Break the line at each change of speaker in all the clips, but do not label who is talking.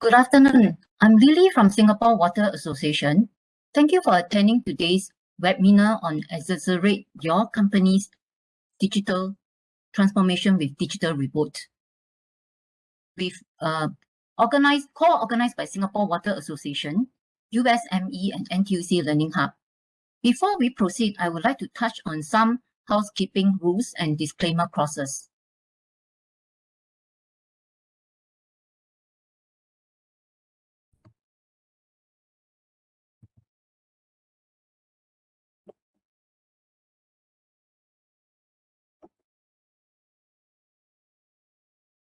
Good afternoon. I'm Lily from Singapore Water Association. Thank you for attending today's webinar on Accelerate Your Company's Digital Transformation with Digital Robot. We've co-organized by Singapore Water Association, USME and NTUC Learning Hub. Before we proceed, I would like to touch on some housekeeping rules and disclaimer clauses.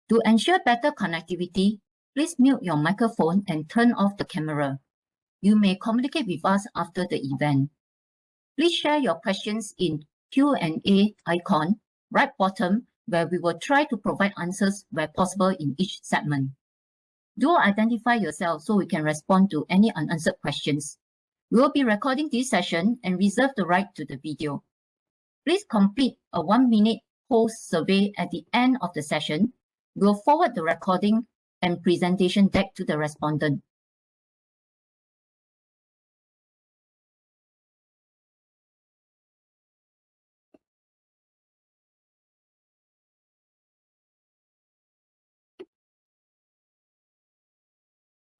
To ensure better connectivity, please mute your microphone and turn off the camera. You may communicate with us after the event. Please share your questions in Q&A icon right bottom, where we will try to provide answers where possible in each segment. Do identify yourself so we can respond to any unanswered questions. We will be recording this session and reserve the right to the video. Please complete a 1-minute post survey at the end of the session. We'll forward the recording and presentation deck to the respondent.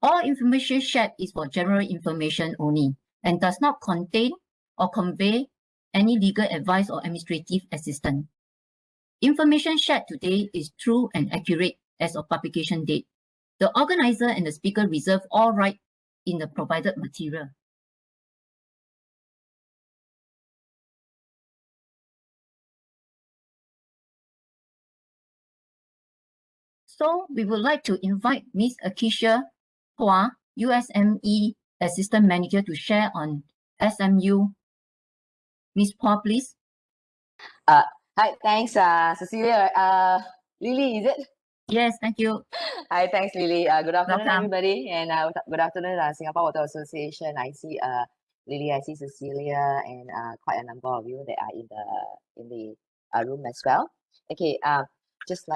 All information shared is for general information only and does not contain or convey any legal advice or administrative assistance. Information shared today is true and accurate as of publication date. The organizer and the speaker reserve all rights in the provided material. So we would like to invite Ms. Akisha Hua, USME Assistant Manager, to share on SMU. Ms. Hua, please.
Hi, thanks, Cecilia. Lily, is it?
Yes, thank you.
Hi, thanks, Lily. Good afternoon,
Welcome.
everybody, and good afternoon, Singapore Water Association. I see Lily, I see Cecilia, and quite a number of you that are in the room as well. Okay, just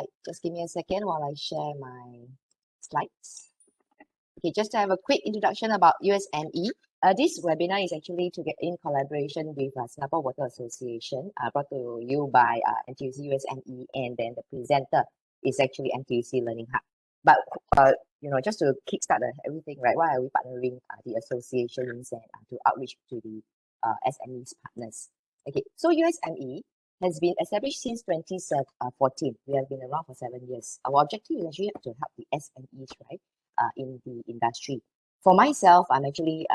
give me a second while I share my slides. Okay, just to have a quick introduction about USME. This webinar is actually in collaboration with Singapore Water Association, brought to you by NTUC USME, and then the presenter is actually NTUC Learning Hub. But just to kickstart everything, right? Why are we partnering the associations and to outreach to the SMEs partners? Okay, so USME has been established since 2014. We have been around for 7 years. Our objective is actually to help the SMEs, right, in the industry. For myself, I'm actually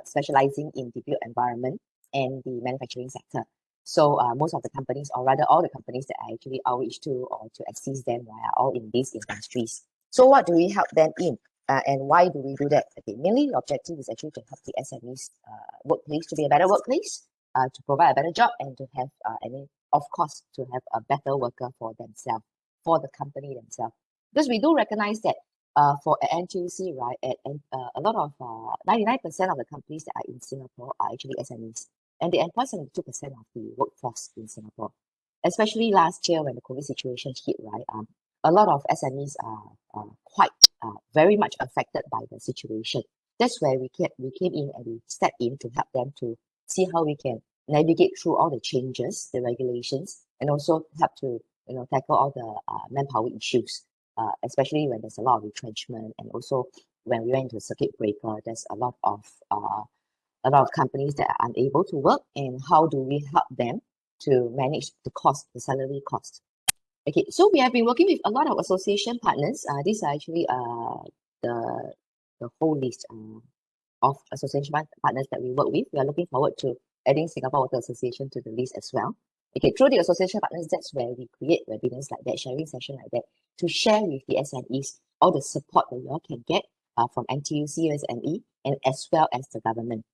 specializing in the built environment and the manufacturing sector. So most of the companies, or rather all the companies that I actually outreach to or to assist them, are all in these industries. So what do we help them in? And why do we do that? Okay, mainly the objective is actually to help the SMEs workplace to be a better workplace, to provide a better job, and to have, of course, to have a better worker for themselves, for the company themselves. Because we do recognize that for NTUC, right, a lot of 99% of the companies that are in Singapore are actually SMEs, and they employ 72% of the workforce in Singapore. Especially last year when the COVID situation hit, right, a lot of SMEs are quite very much affected by the situation. That's where we came in and we stepped in to help them to see how we can navigate through all the changes, the regulations, and also help to tackle all the manpower issues. Especially when there's a lot of retrenchment, and also when we went into circuit breaker, there's a lot of companies that are unable to work, and how do we help them to manage the cost, the salary cost? Okay, so we have been working with a lot of association partners. These are actually the whole list of association partners that we work with. We are looking forward to adding Singapore Water Association to the list as well. Okay, through the association partners, that's where we create webinars like that, sharing session like that, to share with the SMEs all the support that you all can get from NTUC, USME, and as well as the government.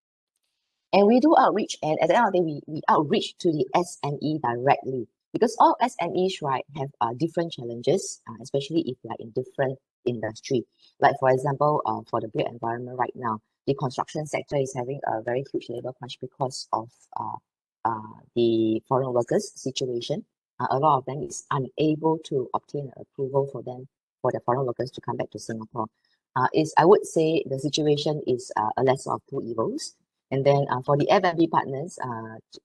And we do outreach, and at the end of the day, we outreach to the SME directly, because all SMEs, right, have different challenges, especially if they are in different industry. Like for example, for the built environment right now, the construction sector is having a very huge labor crunch because of the foreign workers situation. A lot of them is unable to obtain approval for the foreign workers to come back to Singapore. is I would say the situation is a lesser of two evils. And then for the F&B partners,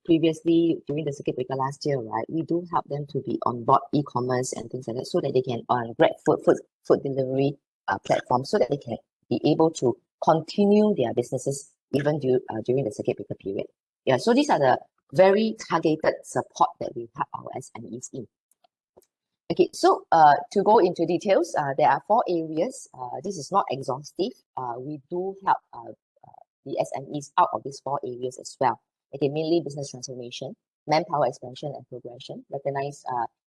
previously during the circuit breaker last year, right, we do help them to be on board e-commerce and things like that, so that they can grab food delivery platforms, so that they can be able to continue their businesses even during the circuit breaker period. Yeah, so these are the very targeted support that we help our SMEs in. Okay, so to go into details, there are 4 areas. This is not exhaustive. We do help the SMEs out of these 4 areas as well. Okay, mainly business transformation, manpower expansion and progression, recognize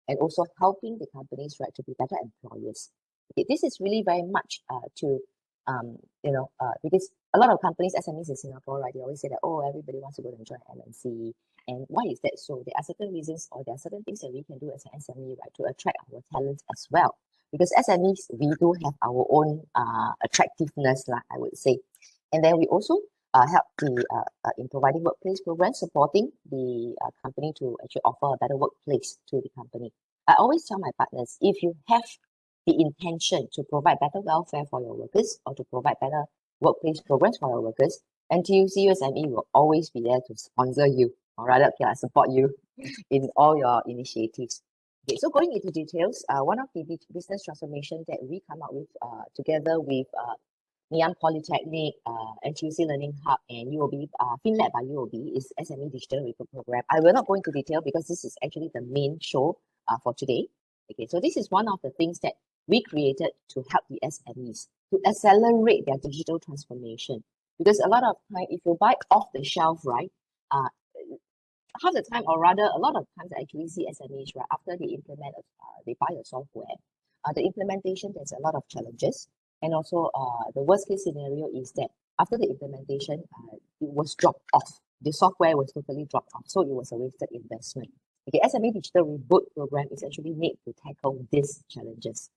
and also helping the companies, right, to be better employers. Okay, this is really very much because a lot of companies, SMEs in Singapore, right, they always say that, oh, everybody wants to go and join MNC. And why is that so? There are certain reasons, or there are certain things that we can do as an SME, right, to attract our talents as well. Because SMEs, we do have our own attractiveness, I would say. And then we also help in providing workplace programs, supporting the company to actually offer a better workplace to the company. I always tell my partners, if you have the intention to provide better welfare for your workers, or to provide better workplace programs for your workers, NTUC USME will always be there to sponsor you, or rather, support you in all your initiatives. Okay, so going into details, one of the business transformation that we come up with together with Ngee Polytechnic, NTUC Learning Hub, and UOB, FinLab by UOB, is SME Digital Recruit Program. I will not go into detail because this is actually the main show for today. Okay, so this is one of the things that we created to help the SMEs to accelerate their digital transformation. Because a lot of time, if you buy off the shelf, right, half the time, or rather a lot of times, I actually see SMEs, right, after they implement, they buy a software, the implementation, there's a lot of challenges. And also the worst case scenario is that after the implementation, it was dropped off. The software was totally dropped off. So it was a wasted investment. Okay, SME Digital Reboot Program is actually made to tackle these challenges.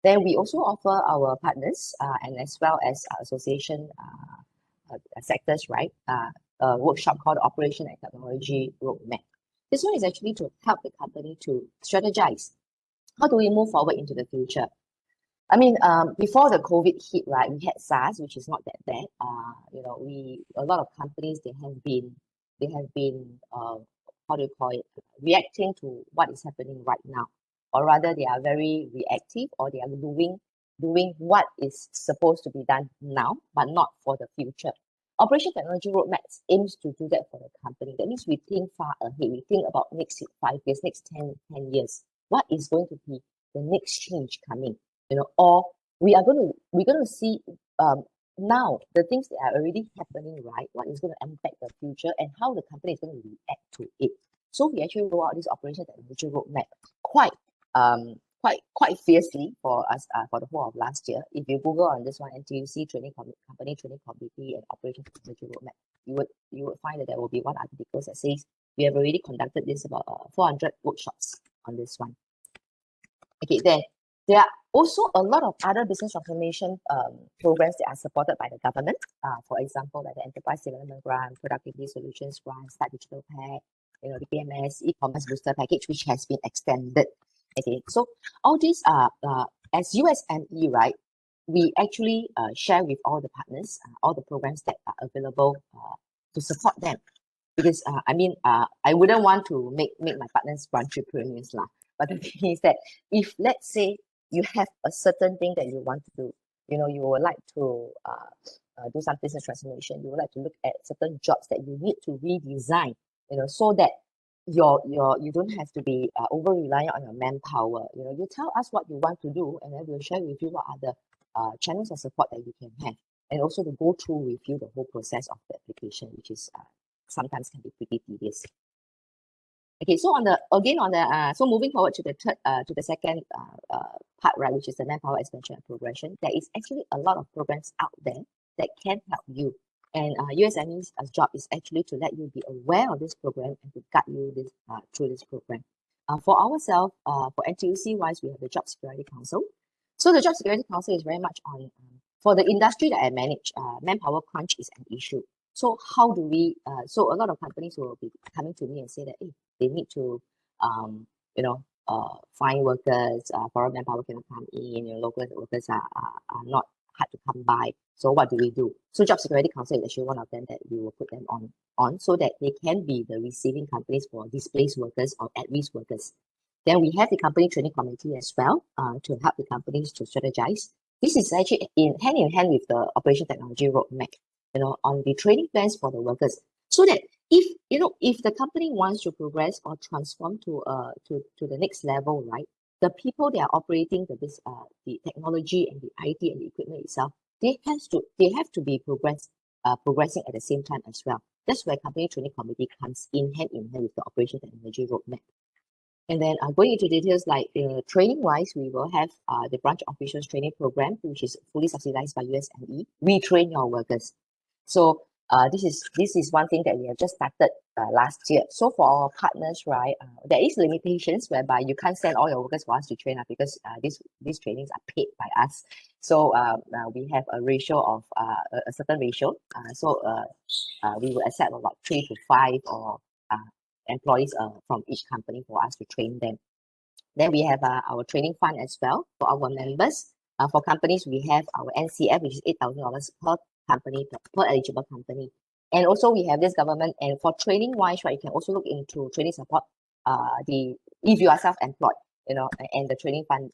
Then we also offer our partners and as well as association sectors, right, a workshop called Operation and Technology Roadmap. This one is actually to help the company to strategize. How do we move forward into the future? I mean, before the COVID hit, right, we had SARS, which is not that bad. A lot of companies, they have been how do you call it, reacting to what is happening right now, or rather they are very reactive, or they are doing what is supposed to be done now, but not for the future. Operation Technology Roadmap aims to do that for the company. That means we think far ahead. We think about next 5 years, next 10 years. What is going to be the next change coming? Or we're going to see now the things that are already happening, right? What is going to impact the future, and how the company is going to react to it. So we actually roll out this Operation Technology Roadmap quite fiercely for us for the whole of last year. If you Google on this one, NTUC Company Training Committee and Operation Technology Roadmap, you would find that there will be one article that says we have already conducted this about 400 workshops on this one. Okay, then there are also a lot of other business transformation programs that are supported by the government. For example, like the Enterprise Development Grant, Productivity Solutions Grant, Start Digital Pack, the PMS e-commerce booster package, which has been extended. Okay, so all these are as USME, right, we actually share with all the partners all the programs that are available to support them. Because I wouldn't want to make my partners entrepreneurs lah. But the thing is that if, let's say, you have a certain thing that you want to do, you would like to do some business transformation, you would like to look at certain jobs that you need to redesign, so that you don't have to be over reliant on your manpower. You tell us what you want to do, and then we'll share with you what are the channels of support that you can have, and also to go through with you the whole process of the application, which is sometimes can be pretty tedious. Okay, so so moving forward to the second part, right, which is the manpower expansion and progression. There is actually a lot of programs out there that can help you, and USME's job is actually to let you be aware of this program and to guide you through this program. For ourselves, for NTUC wise, we have the Job Security Council. So the Job Security Council is very much on for the industry that I manage. Manpower crunch is an issue. So how do we, so a lot of companies will be coming to me and say that, hey, they need to, find workers, foreign manpower cannot come in, local workers are not hard to come by. So what do? So Job Security Council is actually one of them that we will put them on so that they can be the receiving companies for displaced workers or at-risk workers. Then we have the company training committee as well to help the companies to strategize. This is actually in hand with the operation technology roadmap, on the training plans for the workers, so that if the company wants to progress or transform to the next level, right? The people that are operating the technology and the IT and the equipment itself, they have to be progressing at the same time as well. That's where company training committee comes in hand with the operation technology roadmap. And then going into details like training wise, we will have the branch officials training program, which is fully subsidized by USME. We train your workers. So this is one thing that we have just started last year. So for our partners, right, there is limitations whereby you can't send all your workers for us to train because these trainings are paid by us. So we have a ratio of a certain ratio. So we will accept about 3 to 5 or employees from each company for us to train them. Then we have our training fund as well for our members. For companies, we have our NCF, which is $8,000 per company, per eligible company. And also we have this government, and for training wise, right, you can also look into training support. If you are self-employed, and the training fund,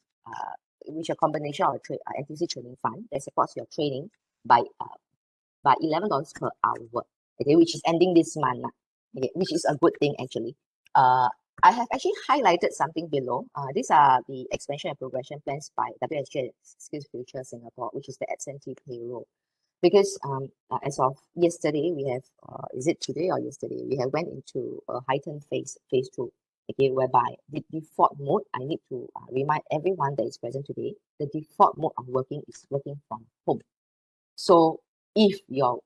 which is a combination of NTC training fund that supports your training by $11 per hour, okay, which is ending this month. Okay, which is a good thing actually. I have actually highlighted something below. These are the expansion and progression plans by WSG Skills Future Singapore, which is the absentee payroll. Because as of yesterday, we have, is it today or yesterday? We have went into a heightened phase 2, okay, whereby the default mode, I need to remind everyone that is present today, the default mode of working is working from home. So if your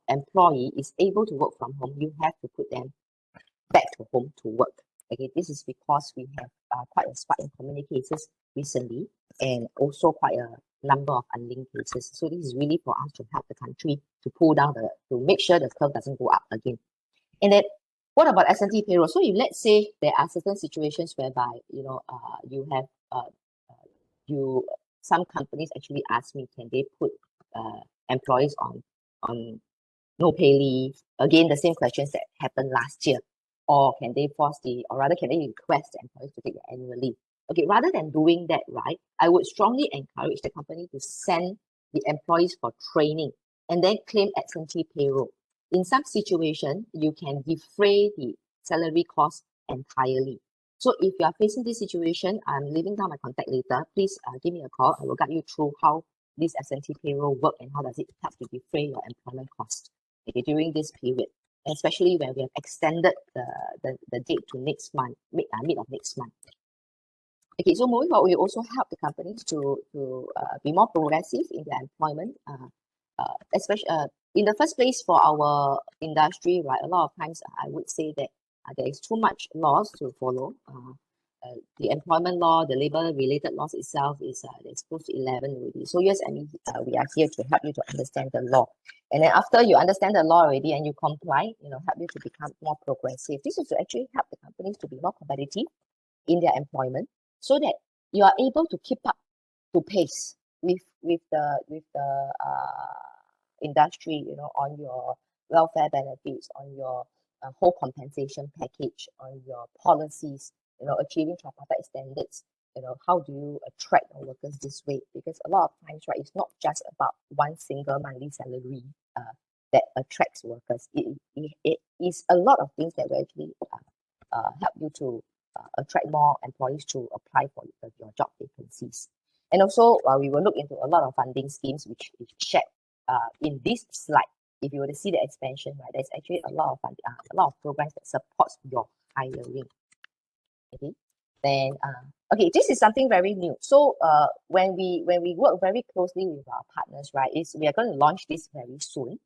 employee is able to work from home, you have to put them back to home to work. Okay, this is because we have quite a spike in community cases recently, and also quite a number of unlinked cases. So this is really for us to help the country to pull down to make sure the curve doesn't go up again. And then what about absentee payroll? So if let's say there are certain situations whereby you have some companies actually ask me, can they put employees on no pay leave? Again, the same questions that happened last year. Or can they can they request the employees to take their annual leave? Okay, rather than doing that, right, I would strongly encourage the company to send the employees for training and then claim absentee payroll. In some situation, you can defray the salary cost entirely. So if you are facing this situation, I'm leaving down my contact later. Please give me a call. I will guide you through how this absentee payroll work and how does it help to defray your employment cost, okay, during this period, especially when we have extended the date to next month, mid of next month. Okay, so moving forward, we also help the companies to be more progressive in their employment, especially in the first place for our industry, right? A lot of times I would say that there is too much laws to follow. The employment law, the labor-related laws itself is there's close to 11 already. So yes, we are here to help you to understand the law. And then after you understand the law already and you comply, help you to become more progressive. This is to actually help the companies to be more competitive in their employment, so that you are able to keep up to pace with the industry, on your welfare benefits, on your whole compensation package, on your policies, achieving tripartite standards. How do you attract your workers this way? Because a lot of times, right, it's not just about one single monthly salary that attracts workers. It is a lot of things that will actually help you to attract more employees to apply for your job vacancies. And also, we will look into a lot of funding schemes which is shared in this slide. If you were to see the expansion, right, there's actually a lot of programs that supports your hiring. Okay, then okay, this is something very new. So when we work very closely with our partners, right, we are going to launch this very soon.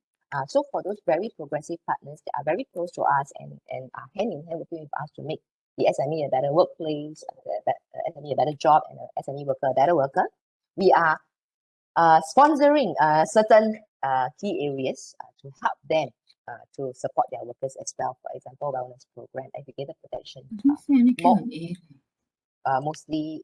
So for those very progressive partners that are very close to us and are hand in hand working with us to make the SME a better workplace, SME a better job, and SME worker a better worker, we are sponsoring certain key areas to help them to support their workers as well. For example, wellness program, educator protection, mostly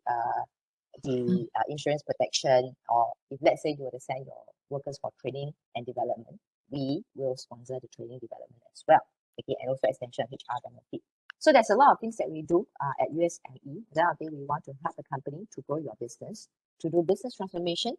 the insurance protection, or if let's say you were to send your workers for training and development, we will sponsor the training development as well. Okay, and also extension of HR benefit. So there's a lot of things that we do at USME. Then I think we want to help the company to grow your business, to do business transformation,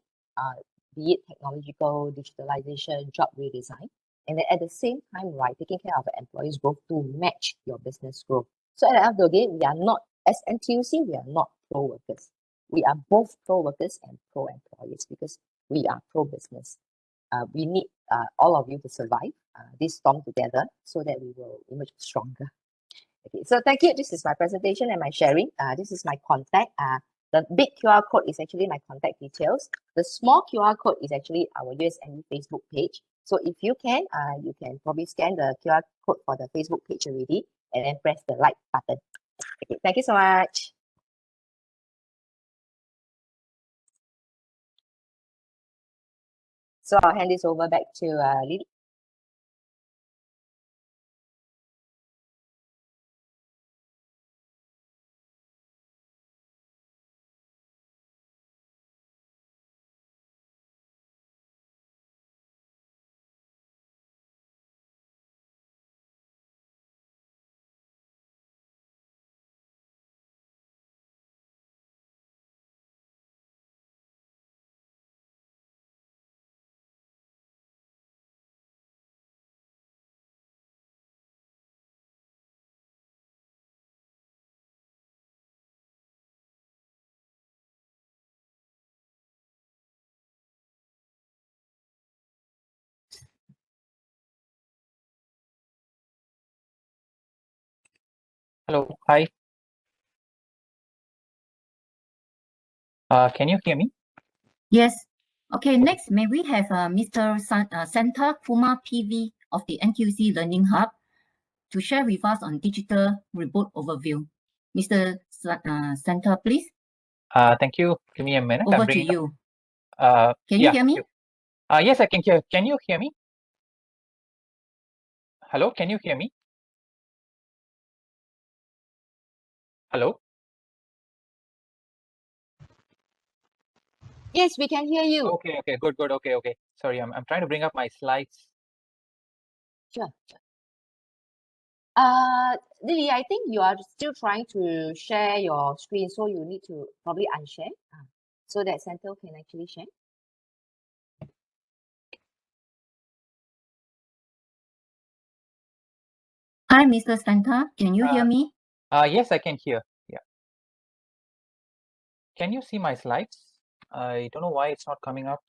be it technological, digitalization, job redesign, and then at the same time, right, taking care of the employees' growth to match your business growth. So at the end of the day, we are not, as NTUC, we are not pro-workers. We are both pro-workers and pro-employees because we are pro-business. We need all of you to survive this storm together so that we will emerge stronger. Okay, so thank you. This is my presentation and my sharing. This is my contact. The big QR code is actually my contact details. The small QR code is actually our USME Facebook page. So if you can probably scan the QR code for the Facebook page already and then press the like button. Okay, thank you so much. So I'll hand this over back to Lily.
Hello, hi. Can you hear me?
Yes. Okay, next, may we have Mr. Santa Kumar PV of the NTUC Learning Hub to share with us on digital report overview. Mr. Santa, please.
Thank you. Give me a minute.
Over to you.
Can
you hear me?
Yes, I can hear. Can you hear me? Hello, can you hear me? Hello?
Yes, we can hear you.
Okay, good. Okay. Sorry, I'm trying to bring up my slides.
Sure. Lily, I think you are still trying to share your screen, so you need to probably unshare so that Santa can actually share.
Hi, Mr. Santa. Can you hear me?
Yes, I can hear. Yeah. Can you see my slides? I don't know why it's not coming up.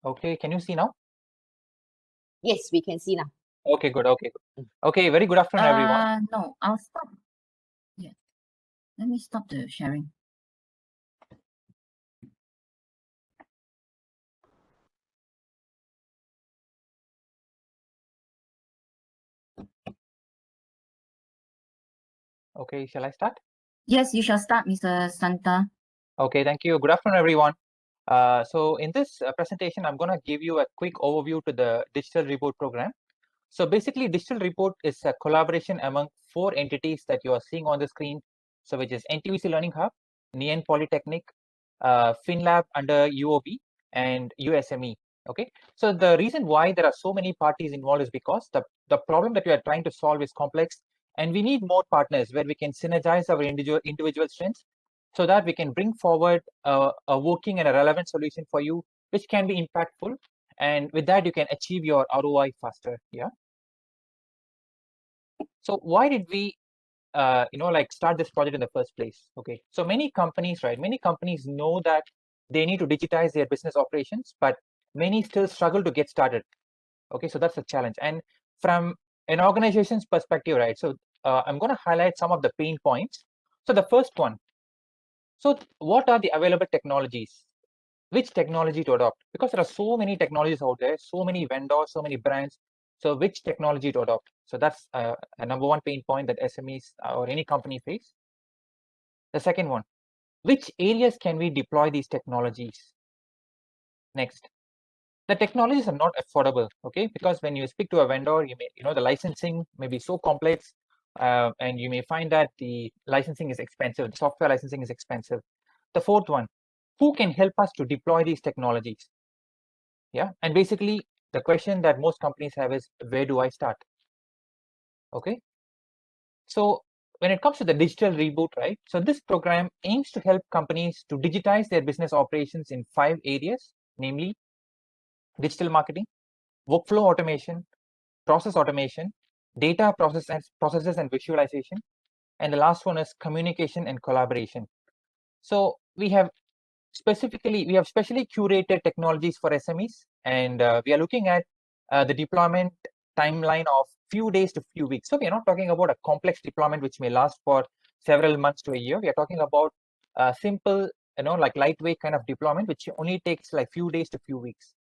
Okay, can you see now?
Yes, we can see now.
Okay, good. Okay, very good afternoon, everyone.
No, I'll stop. Yeah. Let me stop the sharing.
Okay, shall I start?
Yes, you shall start, Mr. Santa.
Okay, thank you. Good afternoon, everyone. So in this presentation, I'm going to give you a quick overview to the Digital Report program. So basically, Digital Report is a collaboration among 4 entities that you are seeing on the screen. So which is NTUC Learning Hub, Nian Polytechnic, FinLab under UOB, and USME. Okay, so the reason why there are so many parties involved is because the problem that we are trying to solve is complex, and we need more partners where we can synergize our individual strengths so that we can bring forward a working and a relevant solution for you, which can be impactful. And with that, you can achieve your ROI faster. Yeah. So why did we, start this project in the first place? Okay. So many companies know that they need to digitize their business operations, but many still struggle to get started. Okay. So that's a challenge. And from an organization's perspective, right? So I'm going to highlight some of the pain points. So the first one. So what are the available technologies? Which technology to adopt? Because there are so many technologies out there, so many vendors, so many brands. So which technology to adopt? So that's a number one pain point that SMEs or any company face. The second one, which areas can we deploy these technologies? Next, the technologies are not affordable, okay? Because when you speak to a vendor, the licensing may be so complex, and you may find that the licensing is expensive, the software licensing is expensive. The fourth one, who can help us to deploy these technologies? Yeah, and basically the question that most companies have is, where do I start? Okay, so when it comes to the digital reboot, right? So this program aims to help companies to digitize their business operations in 5 areas, namely digital marketing, workflow automation, process automation, data processes and visualization, and the last one is communication and collaboration. So we have specially curated technologies for SMEs, and we are looking at the deployment timeline of few days to few weeks. So we are not talking about a complex deployment which may last for several months to a year. We are talking about a simple, like lightweight kind of deployment which only takes like few days to few weeks.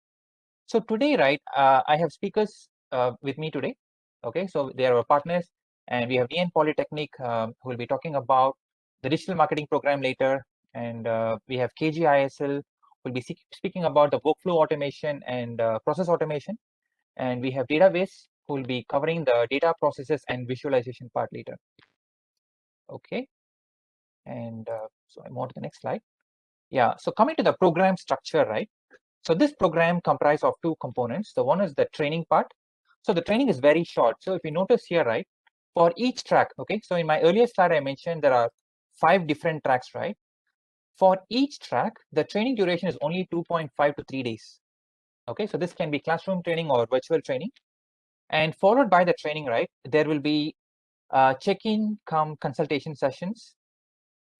So today, right, I have speakers with me today. Okay, so they are our partners, and we have Ian Polytechnic who will be talking about the digital marketing program later, and we have KGISL who will be speaking about the workflow automation and process automation, and we have Database who will be covering the data processes and visualization part later. Okay, and so I move on to the next slide. Yeah, so coming to the program structure, right? So this program comprises of 2 components. The one is the training part. So the training is very short. So if you notice here, right, for each track, okay, so in my earlier slide, I mentioned there are 5 different tracks, right? For each track, the training duration is only 2.5 to 3 days. Okay, so this can be classroom training or virtual training. And followed by the training, right, there will be check-in come consultation sessions,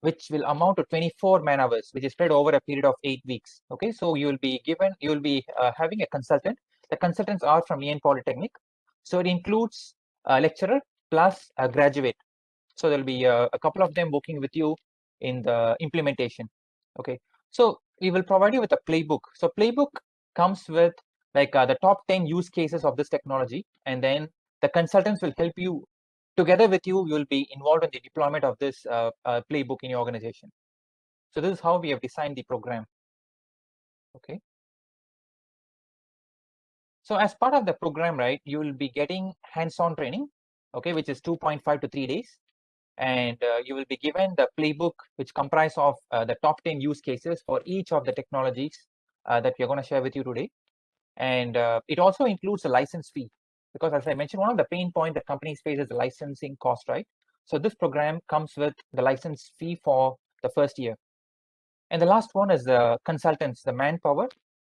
which will amount to 24 man hours, which is spread over a period of 8 weeks. Okay, so you will be having a consultant. The consultants are from Ian Polytechnic. So it includes a lecturer plus a graduate. So there'll be a couple of them working with you in the implementation. Okay, so we will provide you with a playbook. So playbook comes with like the top 10 use cases of this technology, and then the consultants will help you. Together with you, you will be involved in the deployment of this playbook in your organization. So this is how we have designed the program. Okay. So as part of the program, right, you will be getting hands-on training, okay, which is 2.5 to 3 days. And you will be given the playbook, which comprises of the top 10 use cases for each of the technologies that we are going to share with you today. And it also includes a license fee, because as I mentioned, one of the pain points that companies face is the licensing cost, right? So this program comes with the license fee for the first year. And the last one is the consultants, the manpower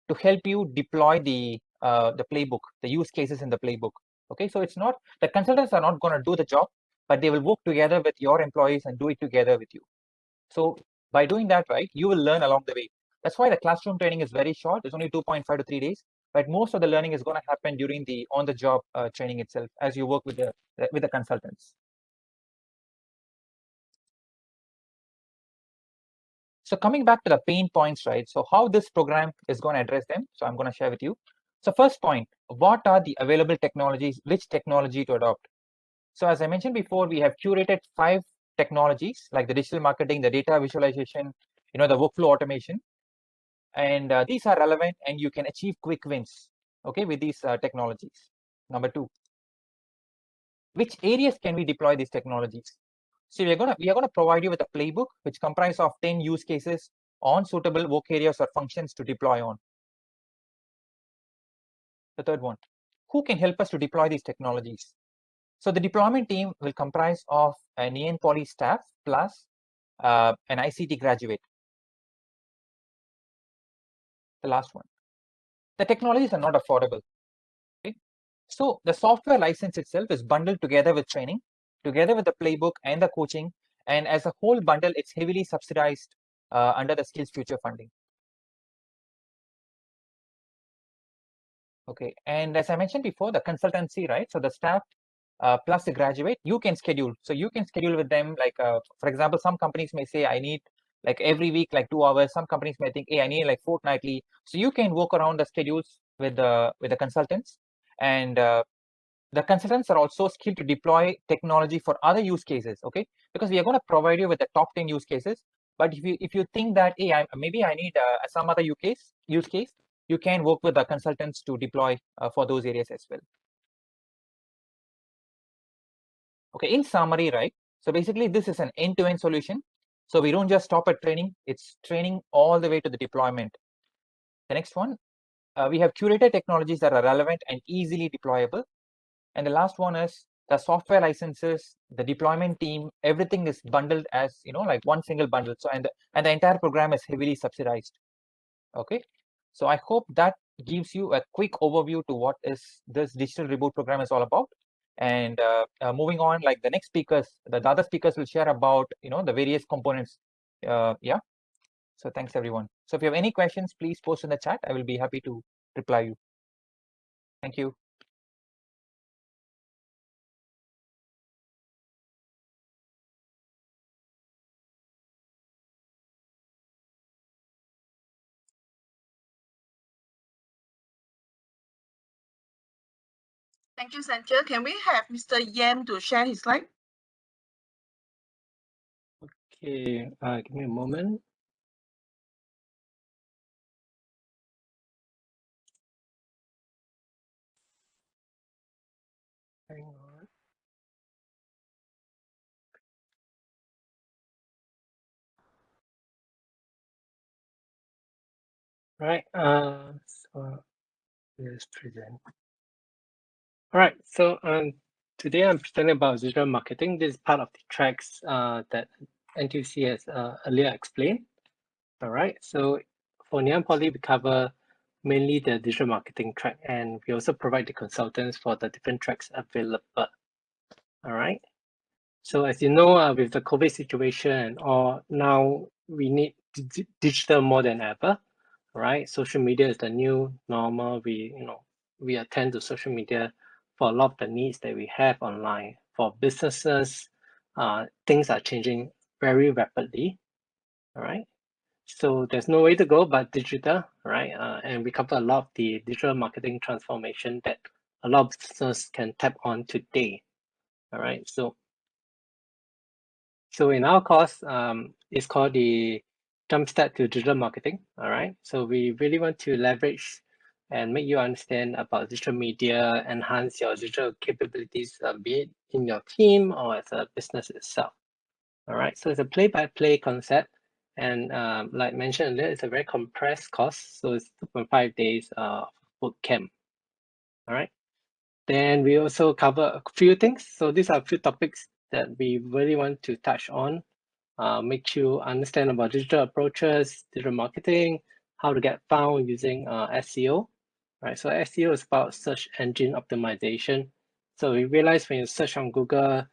to help you deploy the playbook, the use cases in the playbook. Okay, so it's not, the consultants are not going to do the job, but they will work together with your employees and do it together with you. So by doing that, right, you will learn along the way. That's why the classroom training is very short. It's only 2.5 to 3 days, but most of the learning is going to happen during the on-the-job training itself as you work with the consultants. So coming back to the pain points, right? So how this program is going to address them. So I'm going to share with you. So first point, what are the available technologies? Which technology to adopt? So as I mentioned before, we have curated 5 technologies like the digital marketing, the data visualization, the workflow automation. And these are relevant and you can achieve quick wins, okay, with these technologies. Number 2, which areas can we deploy these technologies? So we are gonna provide you with a playbook which comprises of 10 use cases on suitable work areas or functions to deploy on. The third one, who can help us to deploy these technologies? So the deployment team will comprise of an Ian Poly staff plus an ICT graduate. The last one, the technologies are not affordable. Okay? So the software license itself is bundled together with training, together with the playbook and the coaching, and as a whole bundle, it's heavily subsidized under the Skills Future funding. Okay, and as I mentioned before, the consultancy, right? So the staff plus the graduate, you can schedule. So you can schedule with them, like for example, some companies may say I need like every week, like 2 hours. Some companies may think, hey, I need like fortnightly. So you can work around the schedules with the consultants, and the consultants are also skilled to deploy technology for other use cases. Okay, because we are going to provide you with the top 10 use cases. But if you think that, hey, maybe I need some other use case, you can work with the consultants to deploy for those areas as well. Okay, in summary, right? So basically, this is an end-to-end solution. So we don't just stop at training; it's training all the way to the deployment. The next one, we have curated technologies that are relevant and easily deployable. And the last one is the software licenses, the deployment team, everything is bundled as, you know, like one single bundle. So and the entire program is heavily subsidized. Okay, so I hope that gives you a quick overview to what is this digital reboot program is all about. And moving on, like the next speakers, the other speakers will share about, you know, the various components. Yeah. So thanks everyone. So if you have any questions, please post in the chat. I will be happy to reply you. Thank you.
Thank you, Sanjay. Can we have Mr. Yam to share his slide?
Okay, give me a moment. Hang on. Right, so let's present. All right, so today I'm presenting about digital marketing. This is part of the tracks that NTUC has earlier explained. All right, so for Ngee Ann Poly, we cover mainly the digital marketing track, and we also provide the consultants for the different tracks available. All right, so as you know, with the COVID situation and all, now we need digital more than ever. Right, social media is the new normal. We attend to social media for a lot of the needs that we have online. For businesses, things are changing very rapidly. All right, so there's no way to go but digital, right? And we cover a lot of the digital marketing transformation that a lot of businesses can tap on today. All right, so in our course, it's called the Jumpstart to Digital Marketing. All right, so we really want to leverage and make you understand about digital media, enhance your digital capabilities, be it in your team or as a business itself. All right, so it's a play-by-play concept, and like mentioned earlier, it's a very compressed course, so it's 2.5 days boot camp. All right, then we also cover a few things. So these are a few topics that we really want to touch on. Make you understand about digital approaches, digital marketing, how to get found using SEO. Right, so SEO is about search engine optimization. So we realize when you search on Google,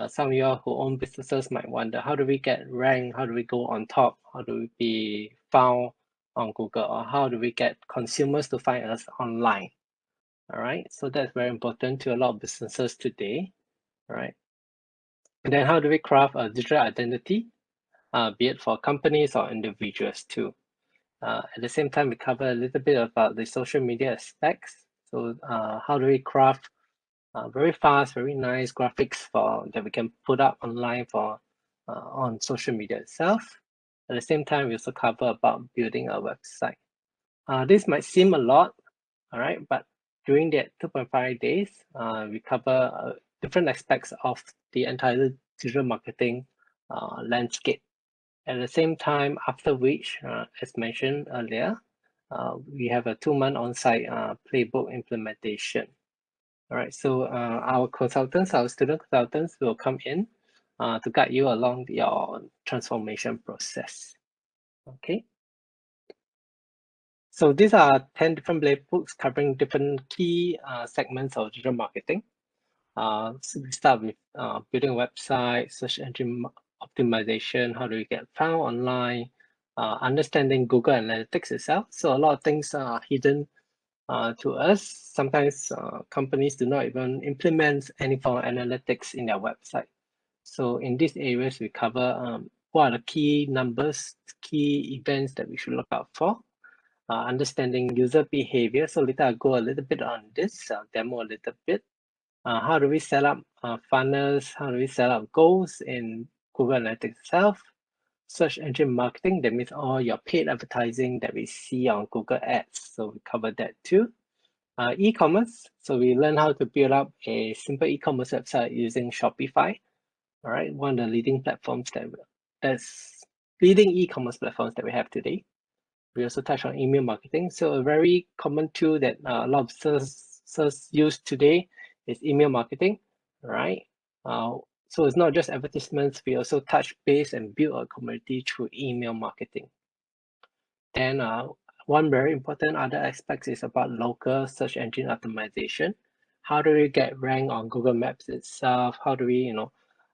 some of you who own businesses might wonder, how do we get ranked? How do we go on top? How do we be found on Google? Or how do we get consumers to find us online? All right, so that's very important to a lot of businesses today. All right, and then how do we craft a digital identity? Be it for companies or individuals too. At the same time, we cover a little bit about the social media aspects. So how do we craft very fast, very nice graphics that we can put up online for on social media itself. At the same time, we also cover about building a website. This might seem a lot, all right, but during that 2.5 days, we cover different aspects of the entire digital marketing landscape. At the same time, after which, as mentioned earlier, we have a 2-month on-site playbook implementation. All right, so our consultants, our student consultants will come in to guide you along your transformation process. Okay. So these are 10 different playbooks covering different key segments of digital marketing. So we start with building a website, search engine optimization, how do we get found online, understanding Google Analytics itself. So a lot of things are hidden to us. Sometimes companies do not even implement any form of analytics in their website. So in these areas, we cover what are the key numbers, key events that we should look out for. Understanding user behavior. So later I'll go a little bit on this, demo a little bit. How do we set up funnels? How do we set up goals in Google Analytics itself? Search engine marketing, that means all your paid advertising that we see on Google Ads. So we cover that too. E-commerce. So we learn how to build up a simple e-commerce website using Shopify. All right, one of the leading platforms that's leading e-commerce platforms that we have today. We also touch on email marketing. So a very common tool that a lot of sellers use today is email marketing, right? So it's not just advertisements. We also touch base and build a community through email marketing. Then one very important other aspect is about local search engine optimization. How do we get ranked on Google Maps itself? How do we,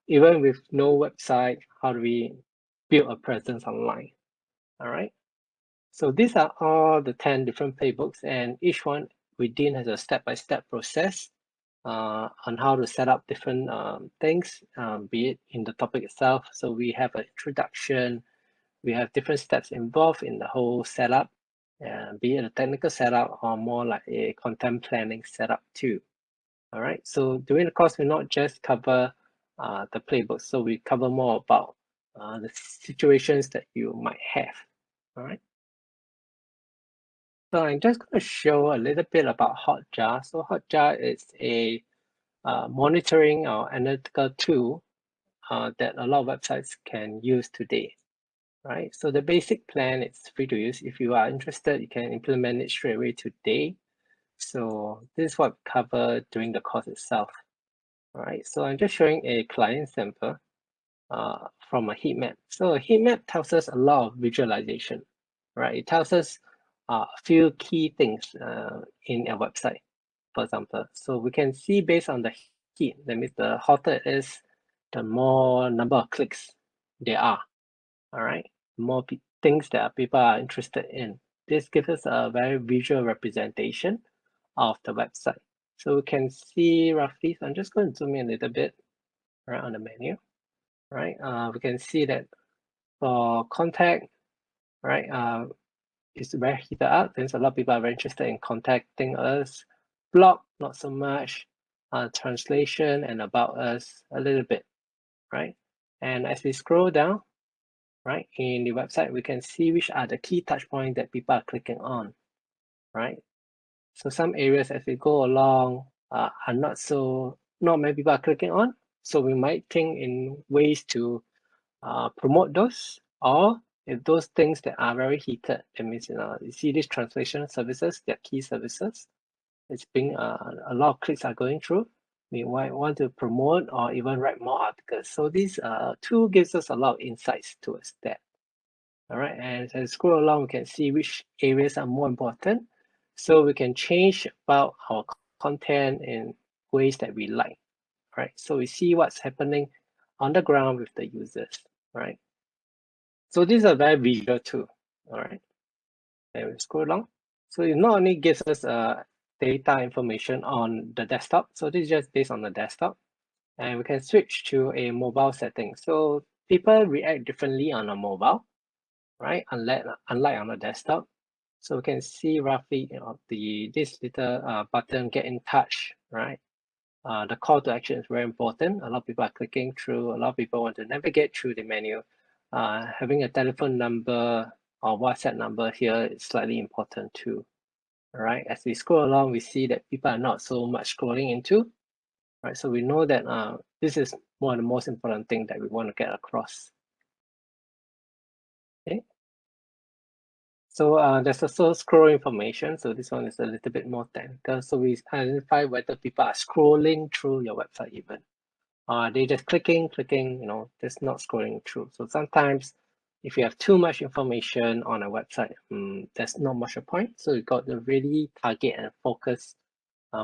even with no website, how do we build a presence online? All right. So these are all the 10 different playbooks, and each one within has a step-by-step process on how to set up different things, be it in the topic itself. So we have an introduction, we have different steps involved in the whole setup, be it a technical setup or more like a content planning setup too. All right, so during the course, we not just cover the playbook, so we cover more about the situations that you might have. All right. So I'm just going to show a little bit about Hotjar. So Hotjar is a monitoring or analytical tool that a lot of websites can use today, right? So the basic plan is free to use. If you are interested, you can implement it straight away today. So this is what we cover during the course itself, all right? So I'm just showing a client sample from a heat map. So a heat map tells us a lot of visualization, right? It tells us a few key things in a website, for example. So we can see based on the heat, that means the hotter it is, the more number of clicks there are, all right? More things that people are interested in. This gives us a very visual representation of the website. So we can see roughly, so I'm just going to zoom in a little bit right on the menu, right? We can see that for contact, right, it's very heated up. There's a lot of people are very interested in contacting us. Blog, not so much. Translation and about us a little bit, right? And as we scroll down, right, in the website, we can see which are the key touch points that people are clicking on, right? So some areas as we go along are not many people are clicking on. So we might think in ways to promote those, or if those things that are very heated, that means you see these translation services, they're key services. It's being a lot of clicks are going through. We might want to promote or even write more articles. So this tool gives us a lot of insights towards that. All right, and as I scroll along, we can see which areas are more important. So we can change about our content in ways that we like, right? So we see what's happening on the ground with the users, right? So this is a very visual tool, all right? And we scroll along. So it not only gives us data information on the desktop, so this is just based on the desktop, and we can switch to a mobile setting. So people react differently on a mobile, right? Unlike on the desktop. So we can see roughly, this little button, get in touch, right? The call to action is very important. A lot of people are clicking through. A lot of people want to navigate through the menu. Having a telephone number or WhatsApp number here is slightly important too. All right. As we scroll along, we see that people are not so much scrolling into. Right. So we know that this is one of the most important things that we want to get across. Okay. So there's also scroll information. So this one is a little bit more technical. So we identify whether people are scrolling through your website even. They just clicking, just not scrolling through. So sometimes if you have too much information on a website, there's not much a point. So you got to really target and focus,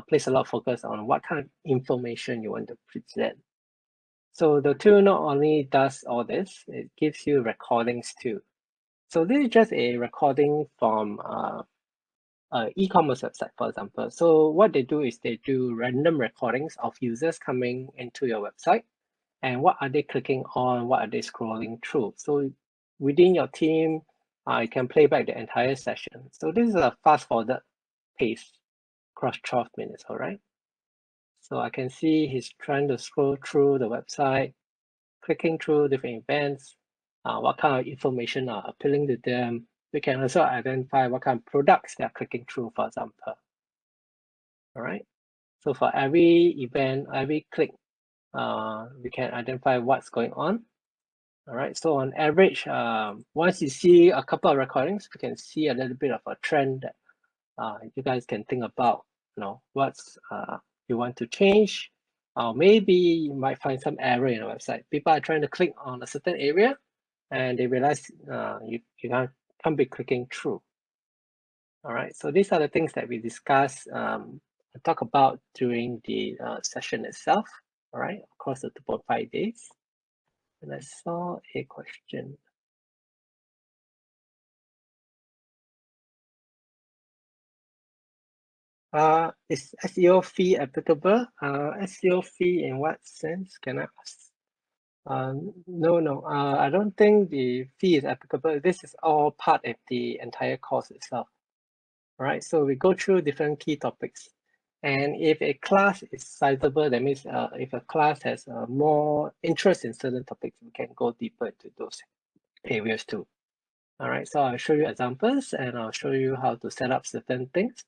place a lot of focus on what kind of information you want to present. So the tool not only does all this, it gives you recordings too. So this is just a recording from e-commerce website, for example. So what they do is they do random recordings of users coming into your website. And what are they clicking on? What are they scrolling through? So within your team, you can play back the entire session. So this is a fast-forwarded pace across 12 minutes, all right? So I can see he's trying to scroll through the website, clicking through different events, what kind of information are appealing to them. We can also identify what kind of products they're clicking through, for example. All right. So for every event, every click, we can identify what's going on. All right. So on average, once you see a couple of recordings, we can see a little bit of a trend that you guys can think about. You know, what's you want to change, or maybe you might find some error in the website. People are trying to click on a certain area, and they realize you can't be clicking through. All right, so these are the things that we discuss, talk about during the session itself. All right, across the 2.5 days. And I saw a question. Is SEO fee applicable? SEO fee in what sense? Can I ask? No, I don't think the fee is applicable. This is all part of the entire course itself. All right, so we go through different key topics. And if a class is sizable, that means if a class has more interest in certain topics, we can go deeper into those areas too. All right, so I'll show you examples and I'll show you how to set up certain things.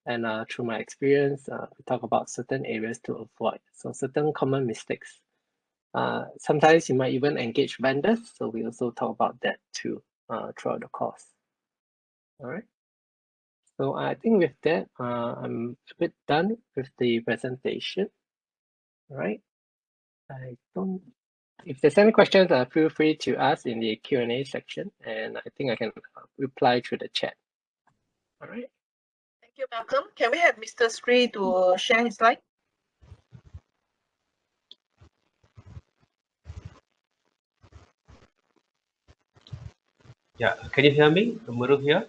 And through my experience, we talk about certain areas to avoid. So certain common mistakes. Sometimes you might even engage vendors. So we also talk about that too throughout the course. All right. So I think with that, I'm a bit done with the presentation. All right. If there's any questions, feel free to ask in the Q&A section, and I think I can reply through the chat. All right.
Thank you, Malcolm. Can we have Mr. Sri to share his slide?
Yeah, can you hear me? Muru here.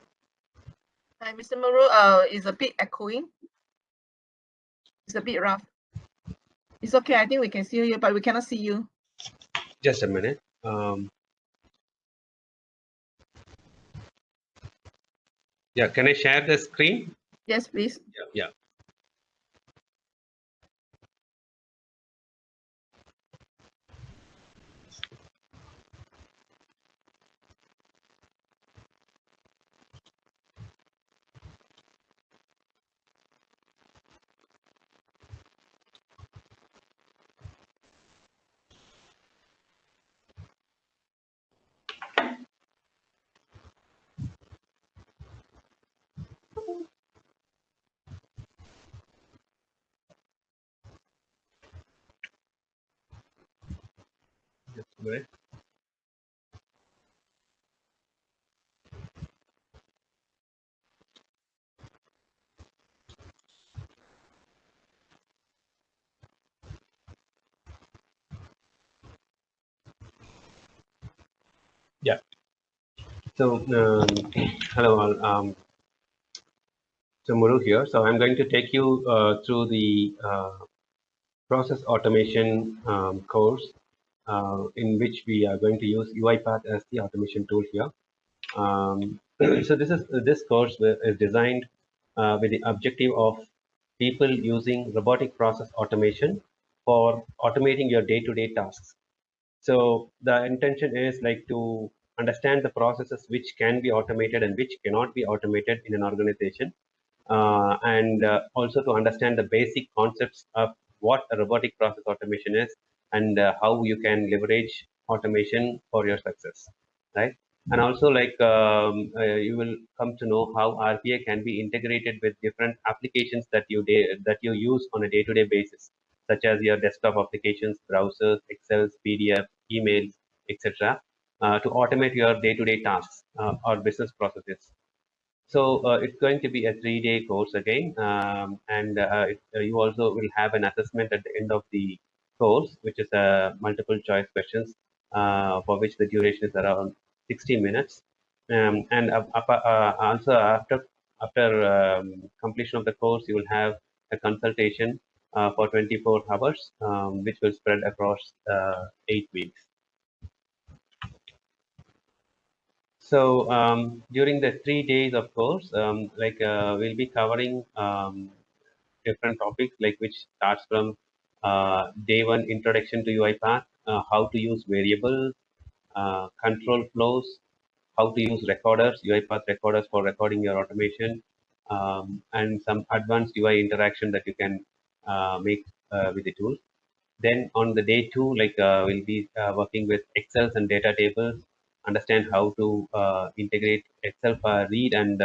Hi, Mr. Muru. Is a bit echoing. It's a bit rough. It's okay. I think we can see you, but we cannot see you.
Just a minute. Yeah, can I share the screen?
Yes, please.
Yeah. Just a minute. Yeah. So, hello all. So Muru here. So I'm going to take you through the process automation course, in which we are going to use UiPath as the automation tool here. So this course is designed with the objective of people using robotic process automation for automating your day-to-day tasks. So the intention is like to understand the processes which can be automated and which cannot be automated in an organization, and also to understand the basic concepts of what a robotic process automation is, and how you can leverage automation for your success, right? And also you will come to know how RPA can be integrated with different applications that you use on a day-to-day basis, such as your desktop applications, browsers, Excel, PDF, emails, etc., to automate your day-to-day tasks or business processes. So it's going to be a 3-day course again, and you also will have an assessment at the end of the course, which is multiple choice questions, for which the duration is around 60 minutes. And also after completion of the course, you will have a consultation for 24 hours, which will spread across 8 weeks. So during the 3 days, of course, we'll be covering different topics, like which starts from day one introduction to UiPath, how to use variables, control flows, how to use recorders, UiPath recorders for recording your automation, and some advanced UI interaction that you can make with the tool. Then on the day two, like we'll be working with Excels and data tables, understand how to integrate Excel for read and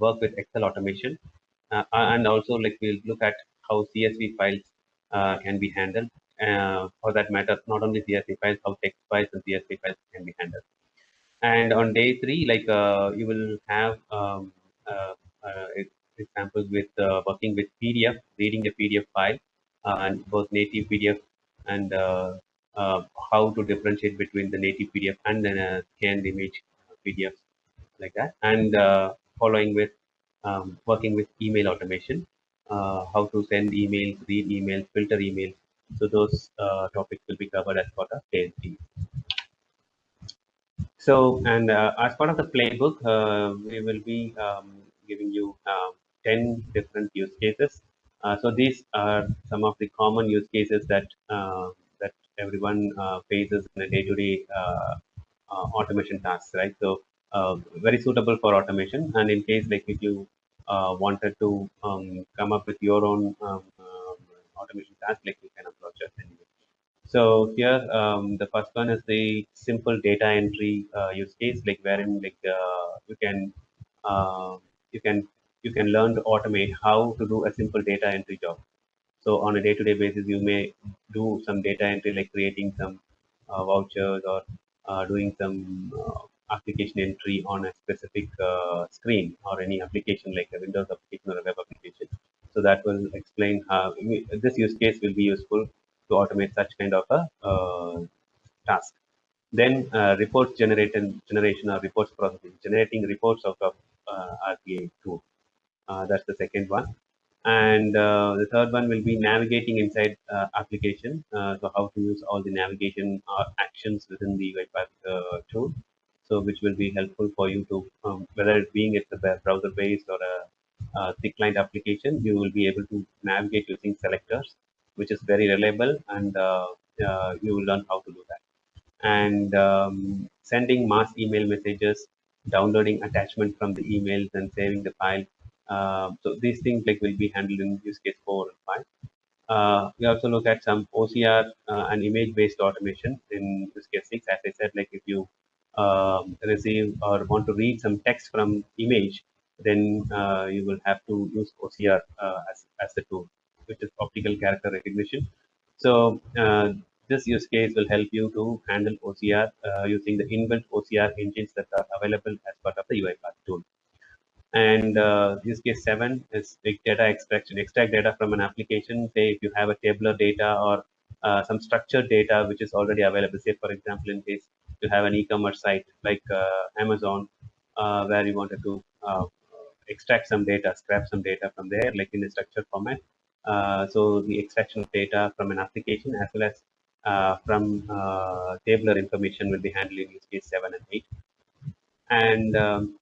work with Excel automation. And also like we'll look at how CSV files can be handled. For that matter, not only CSV files, how text files and CSV files can be handled. And on day three, like you will have examples with working with PDF, reading the PDF file, and both native PDF and how to differentiate between the native PDF and then scanned image PDF like that. And following with working with email automation, how to send emails, read emails, filter emails. So those topics will be covered as part of day 3. So, and as part of the playbook, we will be giving you 10 different use cases. So these are some of the common use cases that that everyone faces in a day-to-day automation tasks, right? So very suitable for automation. And in case like if you wanted to come up with your own automation task, like you can approach us anyway. So here, the first one is the simple data entry use case, like wherein like uh, you can you can learn to automate how to do a simple data entry job. So on a day-to-day basis, you may do some data entry, like creating some vouchers or doing some application entry on a specific screen or any application like a Windows application or a web application. So that will explain how this use case will be useful to automate such kind of a task. Then reports generation or reports processing, generating reports out of RPA tool. That's the second one. And the third one will be navigating inside application. So how to use all the navigation actions within the UiPath tool. So which will be helpful for you to, whether it being it's a browser based or a thick client application, you will be able to navigate using selectors, which is very reliable, and you will learn how to do that. And sending mass email messages, downloading attachment from the emails and saving the file. So these things like will be handled in use case 4 and 5. We also look at some OCR and image-based automation in use case 6. As I said, like if you receive or want to read some text from image, then you will have to use OCR as the tool, which is optical character recognition. So this use case will help you to handle OCR using the inbuilt OCR engines that are available as part of the UiPath tool. And use case 7 is big data extraction. Extract data from an application. Say if you have a tabular data or some structured data which is already available. Say for example, in case you have an e-commerce site like Amazon, where you wanted to extract some data, scrap some data from there, like in a structured format. So the extraction of data from an application as well as from tabular information will be handled in use case 7 and 8. And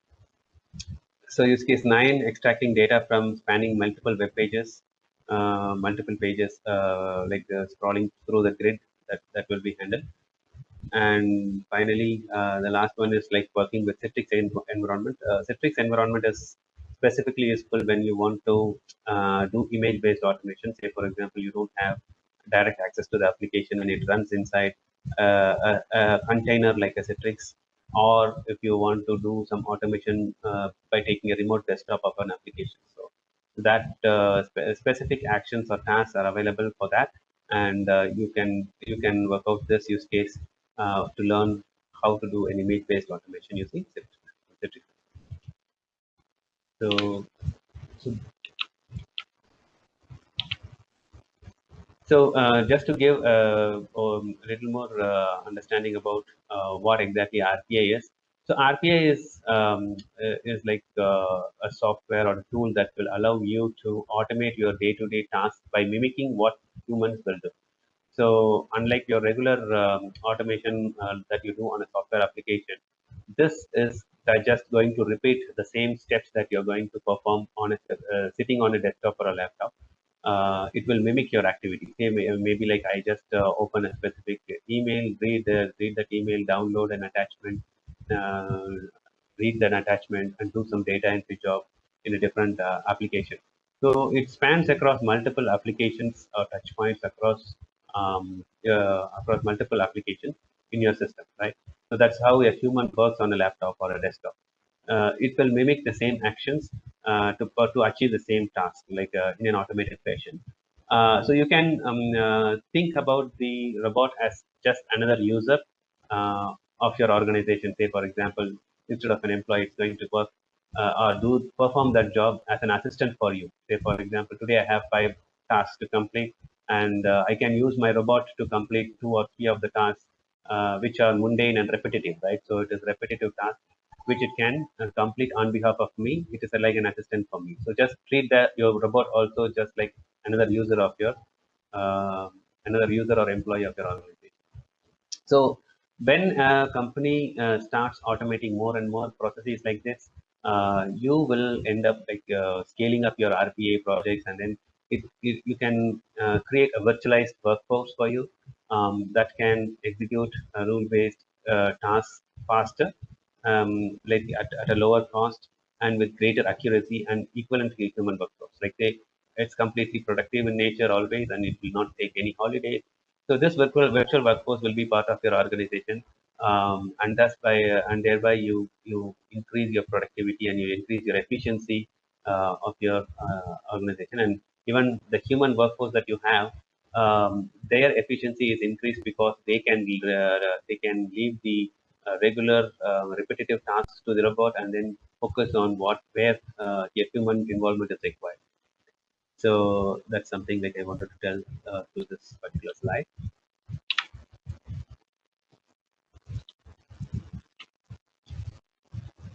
so use case 9, extracting data from spanning multiple web pages, multiple pages, like scrolling through the grid, that will be handled. And finally, the last one is like working with Citrix environment. Citrix environment is specifically useful when you want to do image-based automation. Say, for example, you don't have direct access to the application and it runs inside a container like a Citrix, or if you want to do some automation by taking a remote desktop of an application. So that specific actions or tasks are available for that, and you can work out this use case to learn how to do an image-based automation using Citrix. So, just to give a little more understanding about what exactly RPA is. So RPA is like a software or a tool that will allow you to automate your day-to-day tasks by mimicking what humans will do. So unlike your regular automation that you do on a software application, this is just going to repeat the same steps that you're going to perform on a, sitting on a desktop or a laptop. It will mimic your activity. Maybe like I just open a specific email, read that email, download an attachment, read that attachment, and do some data entry job. in a different application. So it spans across multiple applications or touch points across multiple applications in your system, right? So that's how a human works on a laptop or a desktop. It will mimic the same actions to achieve the same task, like in an automated fashion. So you can think about the robot as just another user of your organization. Say, for example, instead of an employee, it's going to work or perform that job as an assistant for you. Say, for example, today I have 5 tasks to complete, and I can use my robot to complete 2 or 3 of the tasks, which are mundane and repetitive, right? So it is repetitive task which it can complete on behalf of me. It is like an assistant for me. So just treat your robot also just like another user of your uh, another user or employee of your organization. So when a company starts automating more and more processes like this, you will end up like scaling up your RPA projects, and then you can create a virtualized workforce for you that can execute rule-based tasks faster, like at a lower cost and with greater accuracy and equivalent to human workforce. Like it's completely productive in nature always, and it will not take any holidays. So this virtual workforce will be part of your organization, and that's by and thereby you increase your productivity and you increase your efficiency of your organization, and even the human workforce that you have, their efficiency is increased because they can leave the regular repetitive tasks to the robot and then focus on where a human involvement is required. So that's something that I wanted to tell through this particular slide.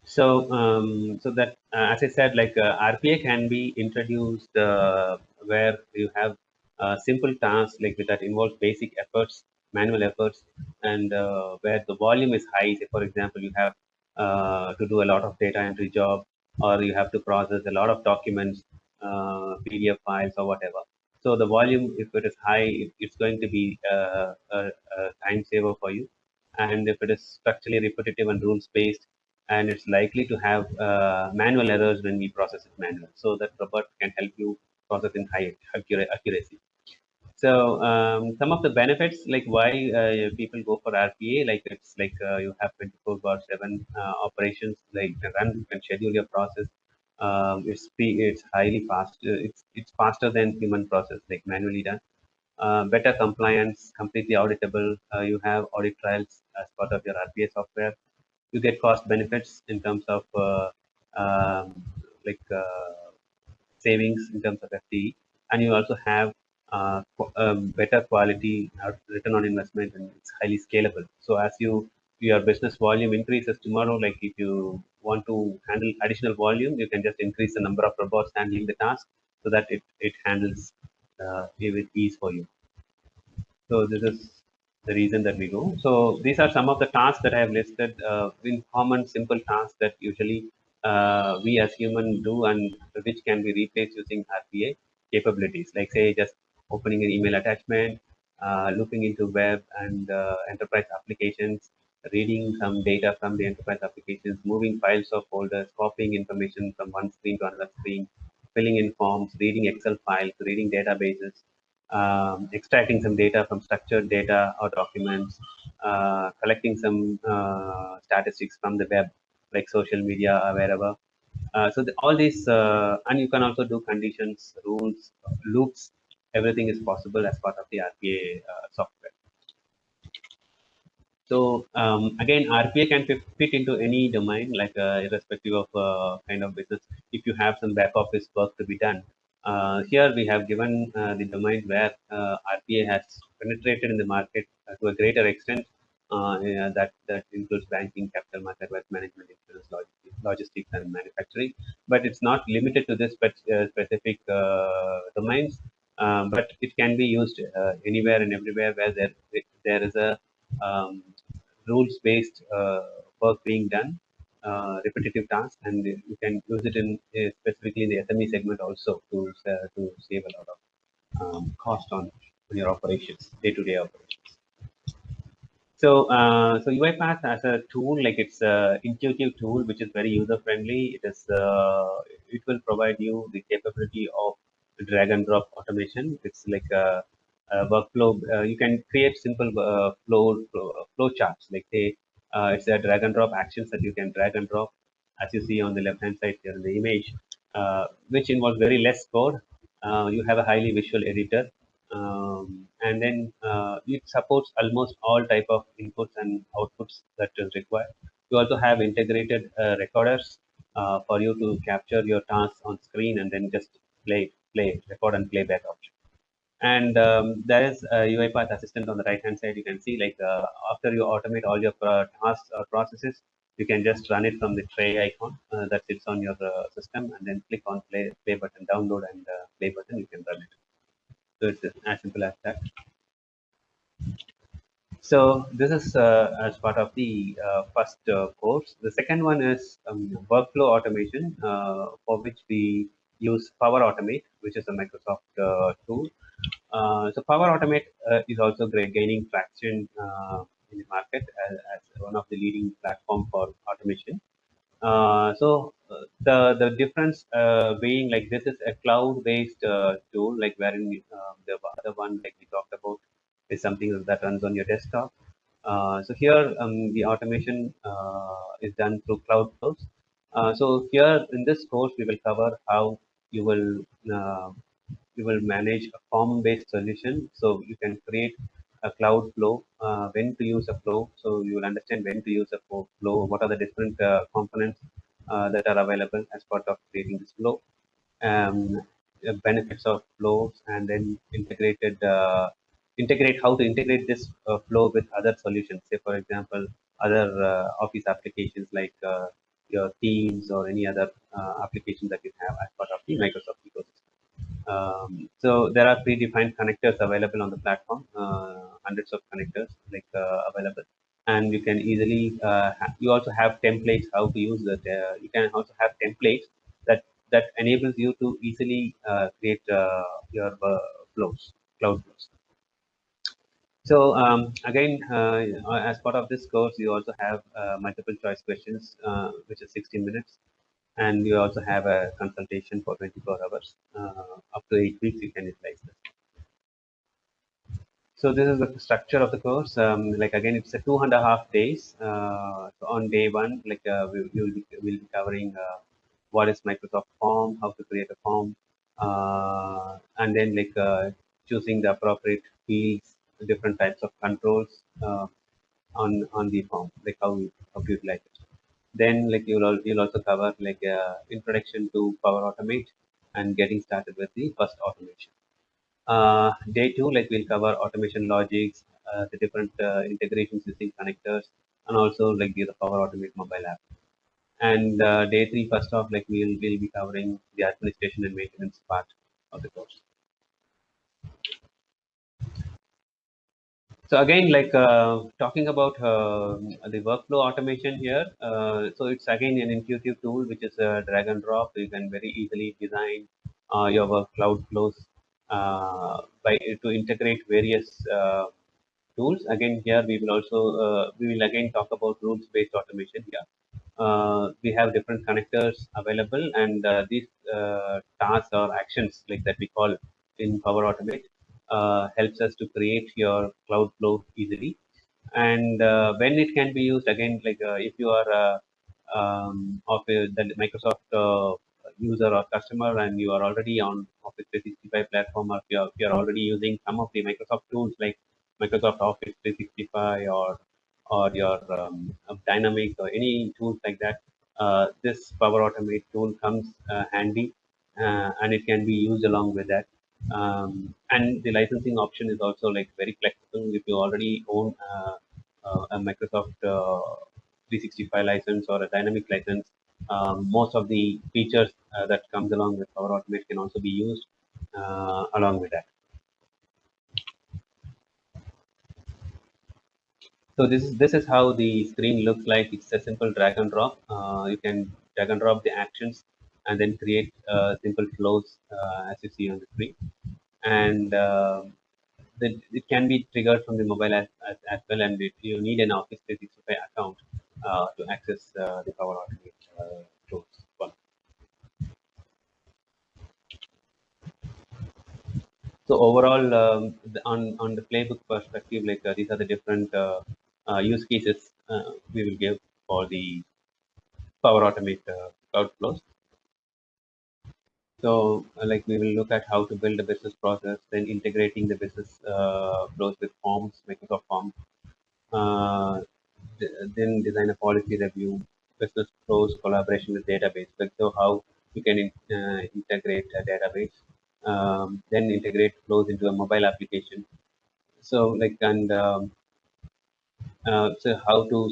So that as I said, like RPA can be introduced where you have simple tasks like that involve basic efforts, manual efforts, and where the volume is high. Say, for example, you have to do a lot of data entry job, or you have to process a lot of documents, PDF files, or whatever. So the volume, if it is high, it's going to be a time saver for you. And if it is structurally repetitive and rules based, and it's likely to have manual errors when we process it manually. So that robot can help you process in high accuracy. So some of the benefits, like why people go for RPA, like it's like you have 24/7 operations, like you can schedule your process. It's highly fast. It's faster than human process, like manually done. Better compliance, completely auditable. You have audit trials as part of your RPA software. You get cost benefits in terms of like savings in terms of FTE, and you also have better quality return on investment, and it's highly scalable. So as your business volume increases tomorrow, like if you want to handle additional volume, you can just increase the number of robots handling the task so that it handles with ease for you. So this is the reason that we go. So these are some of the tasks that I have listed in common, simple tasks that usually we as humans do, and which can be replaced using RPA capabilities. Like say just opening an email attachment, looking into web and enterprise applications, reading some data from the enterprise applications, moving files or folders, copying information from one screen to another screen, filling in forms, reading Excel files, reading databases, extracting some data from structured data or documents, collecting some statistics from the web, like social media or wherever. All these, and you can also do conditions, rules, loops. Everything is possible as part of the RPA software. So again, RPA can fit into any domain, like irrespective of kind of business. If you have some back office work to be done, here we have given the domain where RPA has penetrated in the market to a greater extent. That includes banking, capital market, wealth management, insurance, logistics, and manufacturing. But it's not limited to this specific domains. But it can be used anywhere and everywhere where there is a rules-based work being done, repetitive tasks, and you can use it in specifically in the SME segment also to save a lot of cost on your operations, day-to-day operations. So UiPath as a tool, like it's a intuitive tool which is very user friendly. It will provide you the capability of drag and drop automation. It's like a workflow. You can create simple flow charts. Like say, it's a drag and drop actions that you can drag and drop, as you see on the left hand side here in the image, which involves very less code. You have a highly visual editor, and then it supports almost all type of inputs and outputs that is required. You also have integrated recorders for you to capture your tasks on screen and then just record and playback option. And there is a UiPath assistant on the right hand side. You can see like after you automate all your tasks or processes, you can just run it from the tray icon that sits on your system, and then click on play button, download, and play button. You can run it. So it's as simple as that. So this is as part of the first course. The second one is workflow automation, for which we use Power Automate, which is a Microsoft tool. So Power Automate is also gaining traction in the market as one of the leading platform for automation. The difference being like this is a cloud-based tool, like wherein the other one like we talked about is something that runs on your desktop. So here the automation is done through cloud flows. So here in this course we will cover how you will uh, you will manage a form-based solution. So you can create a cloud flow, when to use a flow. So you will understand when to use a flow, what are the different components that are available as part of creating this flow, benefits of flows, and then integrate how to integrate this flow with other solutions. Say, for example, other Office applications like your Teams or any other application that you have as part of the Microsoft ecosystem. So there are predefined connectors available on the platform, hundreds of connectors like available, and you can easily. You also have templates how to use that. You can also have templates that enables you to easily create your flows, cloud flows. So again, as part of this course, you also have multiple choice questions, which is 60 minutes. And you also have a consultation for 24 hours. Up to 8 weeks, you can utilize this. So this is the structure of the course. Like again, it's a 2.5 days. So on day one, like we'll be covering what is Microsoft Form, how to create a form, and then like choosing the appropriate fields, different types of controls on the form, like how to utilize it. Then like you'll also cover like introduction to Power Automate and getting started with the first automation. Day two, like we'll cover automation logics, the different integrations using connectors, and also like the Power Automate mobile app. And day three, first off, like we'll be covering the administration and maintenance part of the course. So again, like talking about the workflow automation here. So it's again an intuitive tool, which is a drag and drop. So you can very easily design your work cloud flows by to integrate various tools. Again, here we will also we will again talk about rules-based automation here. We have different connectors available, and these tasks or actions like that we call in Power Automate helps us to create your cloud flow easily. And when it can be used, again, like if you are of the Microsoft user or customer and you are already on Office 365 platform, or if you are already using some of the Microsoft tools like Microsoft Office 365 or your Dynamics or any tools like that, this Power Automate tool comes handy, and it can be used along with that. And the licensing option is also like very flexible. If you already own a Microsoft 365 license or a Dynamic license, most of the features that comes along with Power Automate can also be used along with that. So this is how the screen looks like. It's a simple drag and drop. You can drag and drop the actions and then create simple flows as you see on the screen. And then it can be triggered from the mobile as well, and you need an Office 365 account to access the Power Automate tools. Well, so overall, on the playbook perspective, like these are the different use cases we will give for the Power Automate cloud flows. So, like we will look at how to build a business process, then integrating the business flows with Forms, Microsoft Forms, uh, then design a policy review, business flows, collaboration with database. Like so, how you can integrate a database, then integrate flows into a mobile application. So, like so how to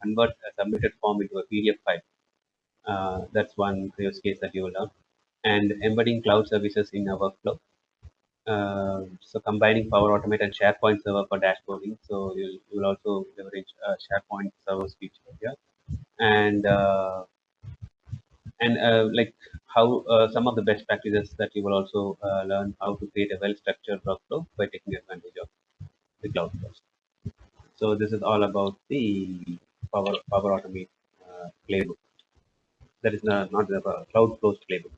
convert a submitted form into a PDF file. That's one use case that you will learn. And embedding cloud services in a workflow. So combining Power Automate and SharePoint server for dashboarding. So you'll also leverage SharePoint servers feature here. And like how some of the best practices that you will also learn how to create a well-structured workflow by taking advantage of the cloud flows. So this is all about the Power Automate playbook. That is not the cloud flows playbook.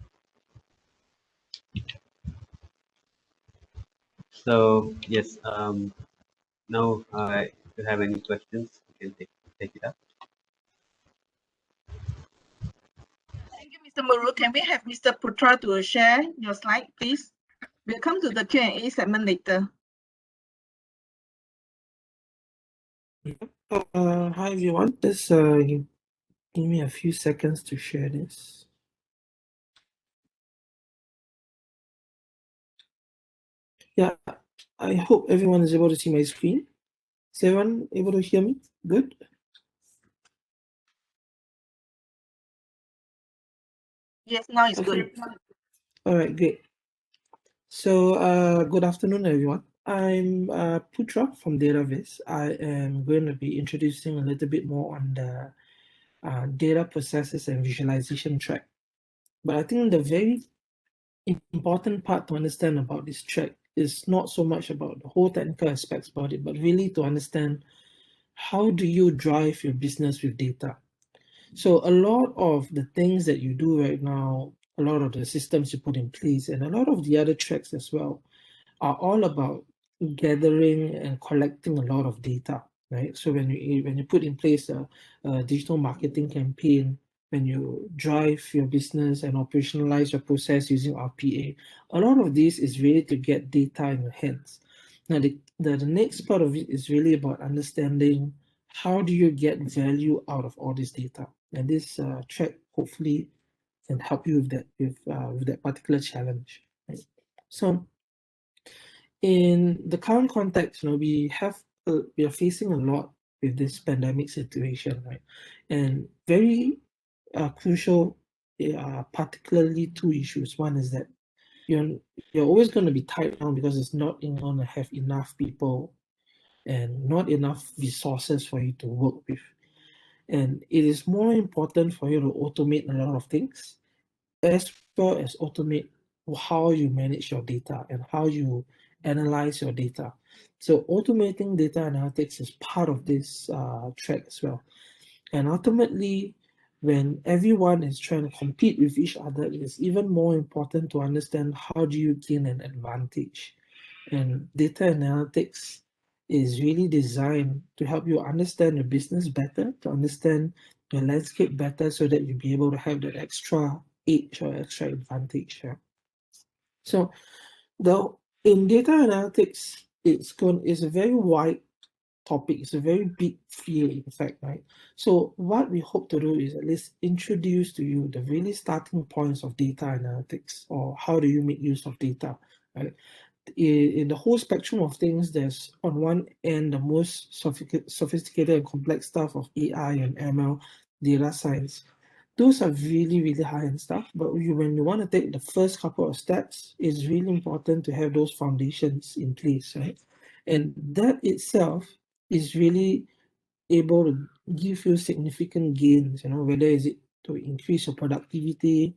So yes, now if you have any questions, you can take it up.
Thank you, Mr. Muru. Can we have Mr. Putra to share your slide, please? We'll come to the Q&A segment later.
Hi everyone, just give me a few seconds to share this. Yeah, I hope everyone is able to see my screen. Is everyone able to hear me? Good.
Yes, now it's
Okay.
good.
All right, great. So good afternoon everyone. I'm Putra from Dataviz. I am going to be introducing a little bit more on the data processes and visualization track. But I think the very important part to understand about this track is not so much about the whole technical aspects about it, but really to understand how do you drive your business with data. So a lot of the things that you do right now, a lot of the systems you put in place, and a lot of the other tracks as well, are all about gathering and collecting a lot of data, right? So when you put in place a digital marketing campaign, when you drive your business and operationalize your process using RPA, a lot of this is really to get data in your hands. Now, the next part of it is really about understanding how do you get value out of all this data, and this track hopefully can help you with that particular challenge. Right? So, in the current context, we are facing a lot with this pandemic situation, right? And very crucial, particularly two issues. One is that you're always going to be tight down because it's not going to have enough people and not enough resources for you to work with. And it is more important for you to automate a lot of things, as well as automate how you manage your data and how you analyze your data. So automating data analytics is part of this track as well. And ultimately, when everyone is trying to compete with each other, it is even more important to understand how do you gain an advantage. And data analytics is really designed to help you understand your business better, to understand your landscape better, so that you'll be able to have that extra edge or extra advantage. Yeah? So in data analytics, it's a very wide topic. It's a very big field, in fact, right? So what we hope to do is at least introduce to you the really starting points of data analytics, or how do you make use of data, right? In the whole spectrum of things, there's on one end the most sophisticated and complex stuff of AI and ML, data science. Those are really, really high-end stuff, but when you want to take the first couple of steps, it's really important to have those foundations in place, right? And that itself is really able to give you significant gains, whether is it to increase your productivity,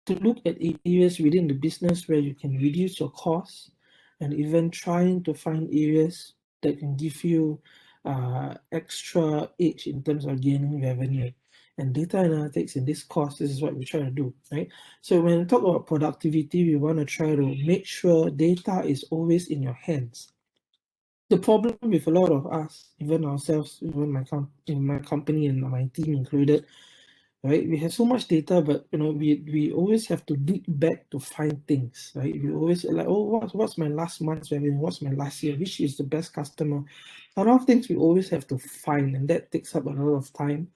to look at areas within the business where you can reduce your costs, and even trying to find areas that can give you extra edge in terms of gaining revenue. And data analytics in this course, this is what we try to do, right? So when we talk about productivity, we want to try to make sure data is always in your hands. The problem with a lot of us, even ourselves, even my company and my team included, right? We have so much data, but we always have to dig back to find things, right? We always like, oh, what's my last month's revenue? What's my last year? Which is the best customer? A lot of things we always have to find, and that takes up a lot of time.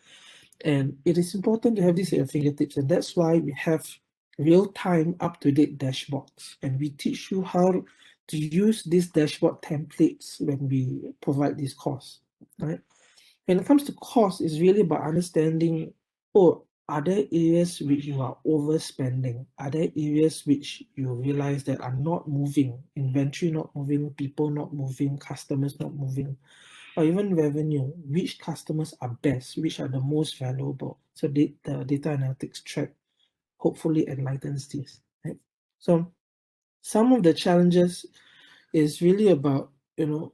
And it is important to have this at your fingertips, and that's why we have real-time, up-to-date dashboards, and we teach you how to use these dashboard templates when we provide this course, right? When it comes to cost, it's really about understanding, oh, are there areas which you are overspending? Are there areas which you realize that are not moving, inventory not moving, people not moving, customers not moving, or even revenue? Which customers are best? Which are the most valuable? So the data analytics track hopefully enlightens this, right? So some of the challenges is really about, in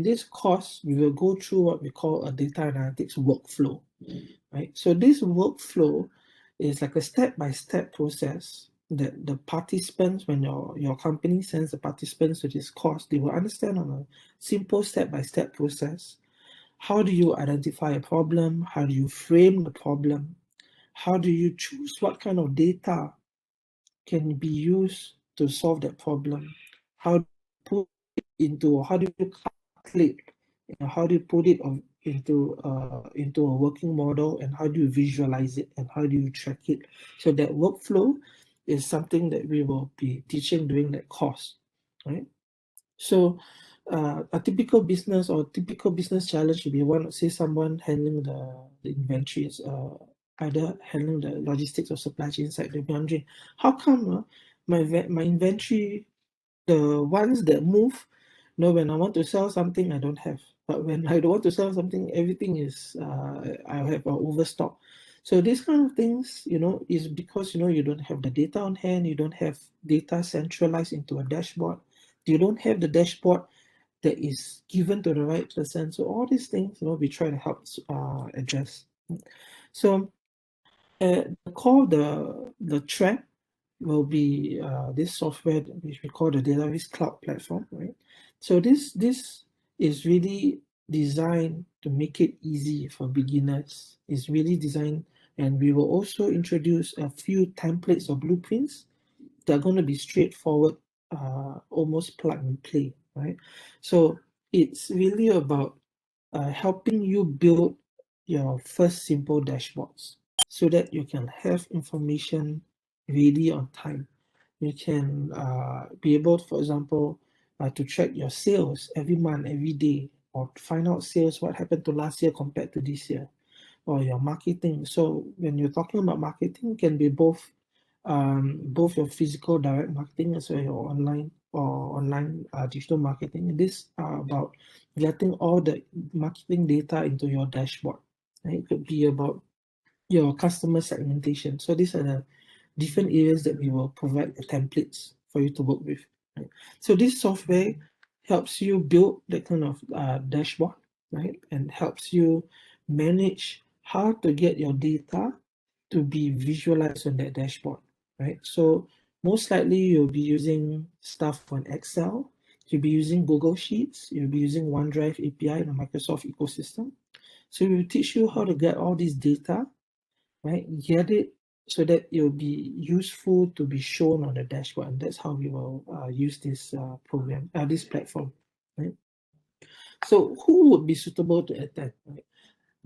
this course, we will go through what we call a data analytics workflow, right? So this workflow is like a step-by-step process that the participants, when your company sends the participants to this course, they will understand on a simple step-by-step process. How do you identify a problem? How do you frame the problem? How do you choose what kind of data can be used to solve that problem? How do you how do you calculate, how do you put it into a working model, and how do you visualize it, and how do you track it? So that workflow is something that we will be teaching during that course, right? So a typical business challenge, if you want to say someone handling the inventories, either handling the logistics or supply chain side, they'll be wondering, how come my inventory, the ones that move, when I want to sell something, I don't have. But when I don't want to sell something, everything is, I have overstock. So these kind of things, is because, you don't have the data on hand, you don't have data centralized into a dashboard, you don't have the dashboard that is given to the right person. So all these things, we try to help address. So the core, the track will be this software which we call the Database Cloud Platform, right? So this is really designed to make it easy for beginners. It's really designed, and we will also introduce a few templates or blueprints that are going to be straightforward, almost plug and play, right? So it's really about helping you build your first simple dashboards so that you can have information ready on time. You can be able, for example, to track your sales every month, every day, or find out sales, what happened to last year compared to this year, or your marketing. So when you're talking about marketing, can be both your physical direct marketing as well as your online digital marketing. This about getting all the marketing data into your dashboard. Right? It could be about your customer segmentation. So these are the different areas that we will provide the templates for you to work with. Right? So this software helps you build that kind of dashboard, right? And helps you manage how to get your data to be visualized on that dashboard, right? So most likely you'll be using stuff on Excel, you'll be using Google Sheets, you'll be using OneDrive API in the Microsoft ecosystem. So we'll teach you how to get all this data, right? Get it so that it will be useful to be shown on the dashboard, and that's how we will use this program, this platform, right? So who would be suitable to attend, right?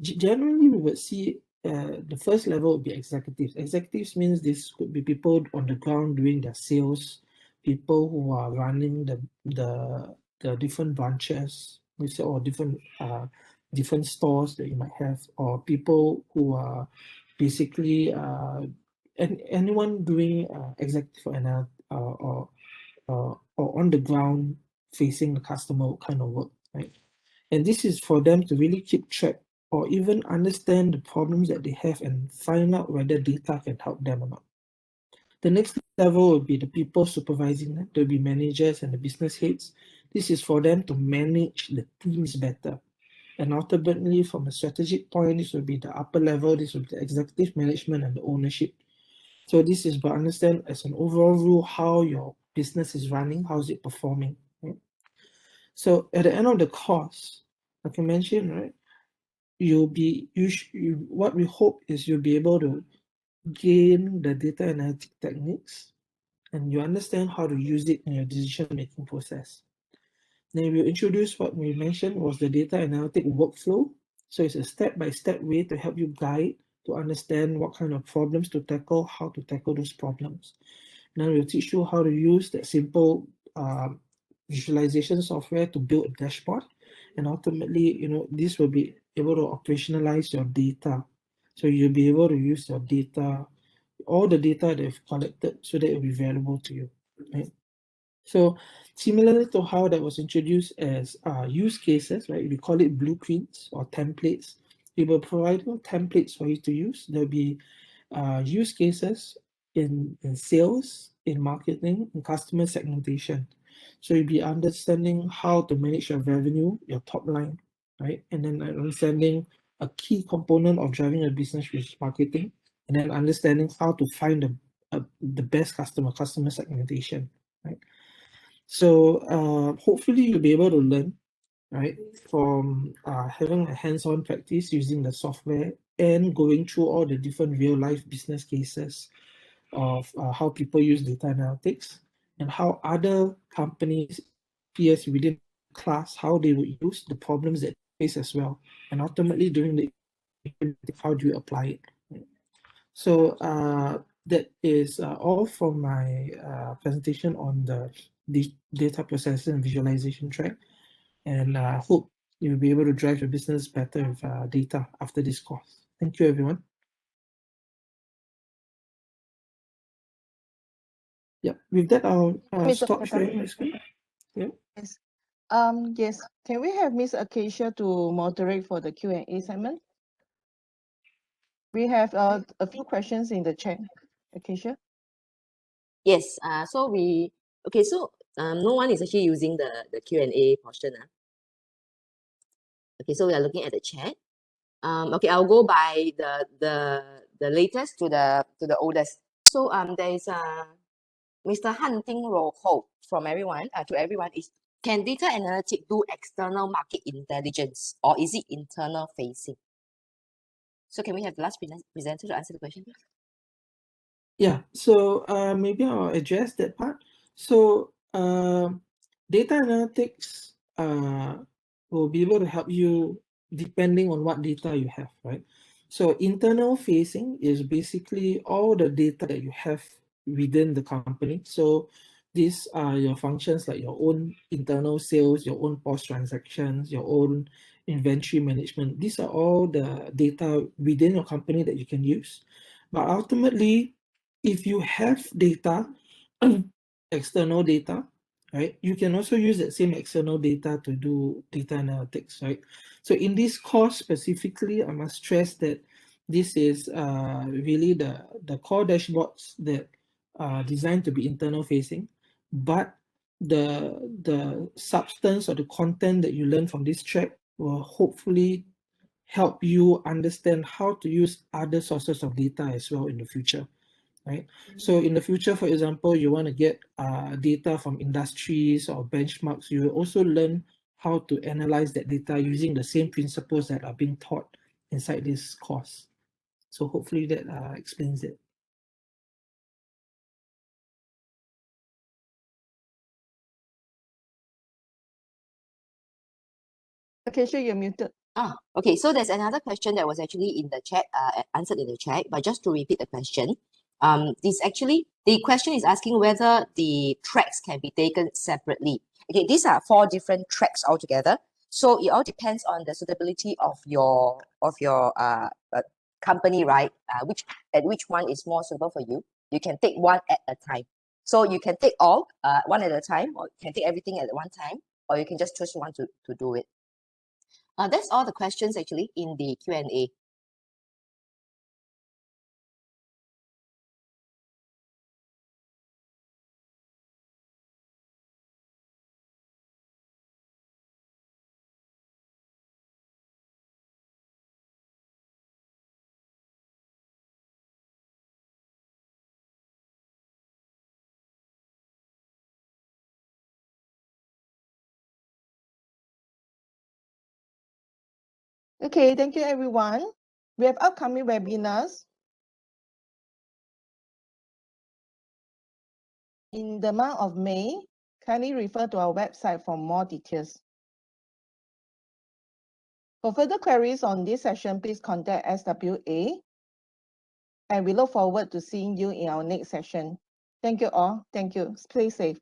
Generally, we would see the first level would be executives. Executives means this could be people on the ground doing their sales, people who are running the different branches, or different stores that you might have, or people who are basically anyone doing executive or on the ground facing the customer kind of work, right? And this is for them to really keep track or even understand the problems that they have and find out whether data can help them or not. The next level will be the people supervising them. There'll be managers and the business heads. This is for them to manage the teams better. And ultimately, from a strategic point, this will be the upper level, this will be the executive management and the ownership. So this is to understand as an overall rule how your business is running, how is it performing. Right? So at the end of the course, like I mentioned, right, what we hope is you'll be able to gain the data analytic techniques and you understand how to use it in your decision-making process. Then we'll introduce what we mentioned was the data analytic workflow. So it's a step-by-step way to help you guide to understand what kind of problems to tackle, how to tackle those problems. Then we'll teach you how to use that simple visualization software to build a dashboard. And ultimately, this will be able to operationalize your data. So you'll be able to use your data, all the data they've collected, so that it will be valuable to you. Right? So similarly to how that was introduced as use cases, right? We call it blueprints or templates. We will provide you templates for you to use. There'll be use cases in sales, in marketing, in customer segmentation. So you'll be understanding how to manage your revenue, your top line, right? And then understanding a key component of driving a business, which is marketing, and then understanding how to find the best customer segmentation, right? So hopefully you'll be able to learn, right, from having a hands-on practice using the software and going through all the different real-life business cases of how people use data analytics and how other companies, peers within class, how they would use the problems that they face as well. And ultimately during the how do you apply it? So that is all for my presentation on the data processing and visualization track. And I hope you'll be able to drive your business better with data after this course. Thank you, everyone. Yeah, with that, I'll
Mr.
stop sharing my screen. Yeah.
Yes. Yes. Can we have Miss Acacia to moderate for the Q&A segment? We have a few questions in the chat. Acacia?
Yes, so no one is actually using the Q&A portion. Okay, so we are looking at the chat. Okay, I'll go by the latest to the oldest. So there is Mr. Hunting Roho from everyone to everyone is, can data analytics do external market intelligence or is it internal facing? So can we have the last presenter to answer the question, please?
Yeah, so maybe I'll address that part. So data analytics will be able to help you depending on what data you have, right? So internal facing is basically all the data that you have within the company. So these are your functions like your own internal sales, your own post transactions, your own inventory management. These are all the data within your company that you can use. But ultimately, if you have data, external data, right, you can also use that same external data to do data analytics, right? So in this course specifically, I must stress that this is really the core dashboards that are designed to be internal facing, but the substance or the content that you learn from this track will hopefully help you understand how to use other sources of data as well in the future, right? So in the future, for example, you want to get data from industries or benchmarks, you will also learn how to analyze that data using the same principles that are being taught inside this course. So hopefully that explains it.
Acacia, you're muted.
Okay, so there's another question that was actually in the chat, answered in the chat, but just to repeat the question, the question is asking whether the tracks can be taken separately. Okay, these are 4 different tracks altogether. So it all depends on the suitability of your company, right? Which one is more suitable for you. You can take one at a time. So you can take all one at a time, or you can take everything at one time, or you can just choose one to do it. That's all the questions actually in the Q&A.
Okay, thank you, everyone. We have upcoming webinars in the month of May. Kindly refer to our website for more details. For further queries on this session, please contact SWA, and we look forward to seeing you in our next session. Thank you all. Thank you. Stay safe.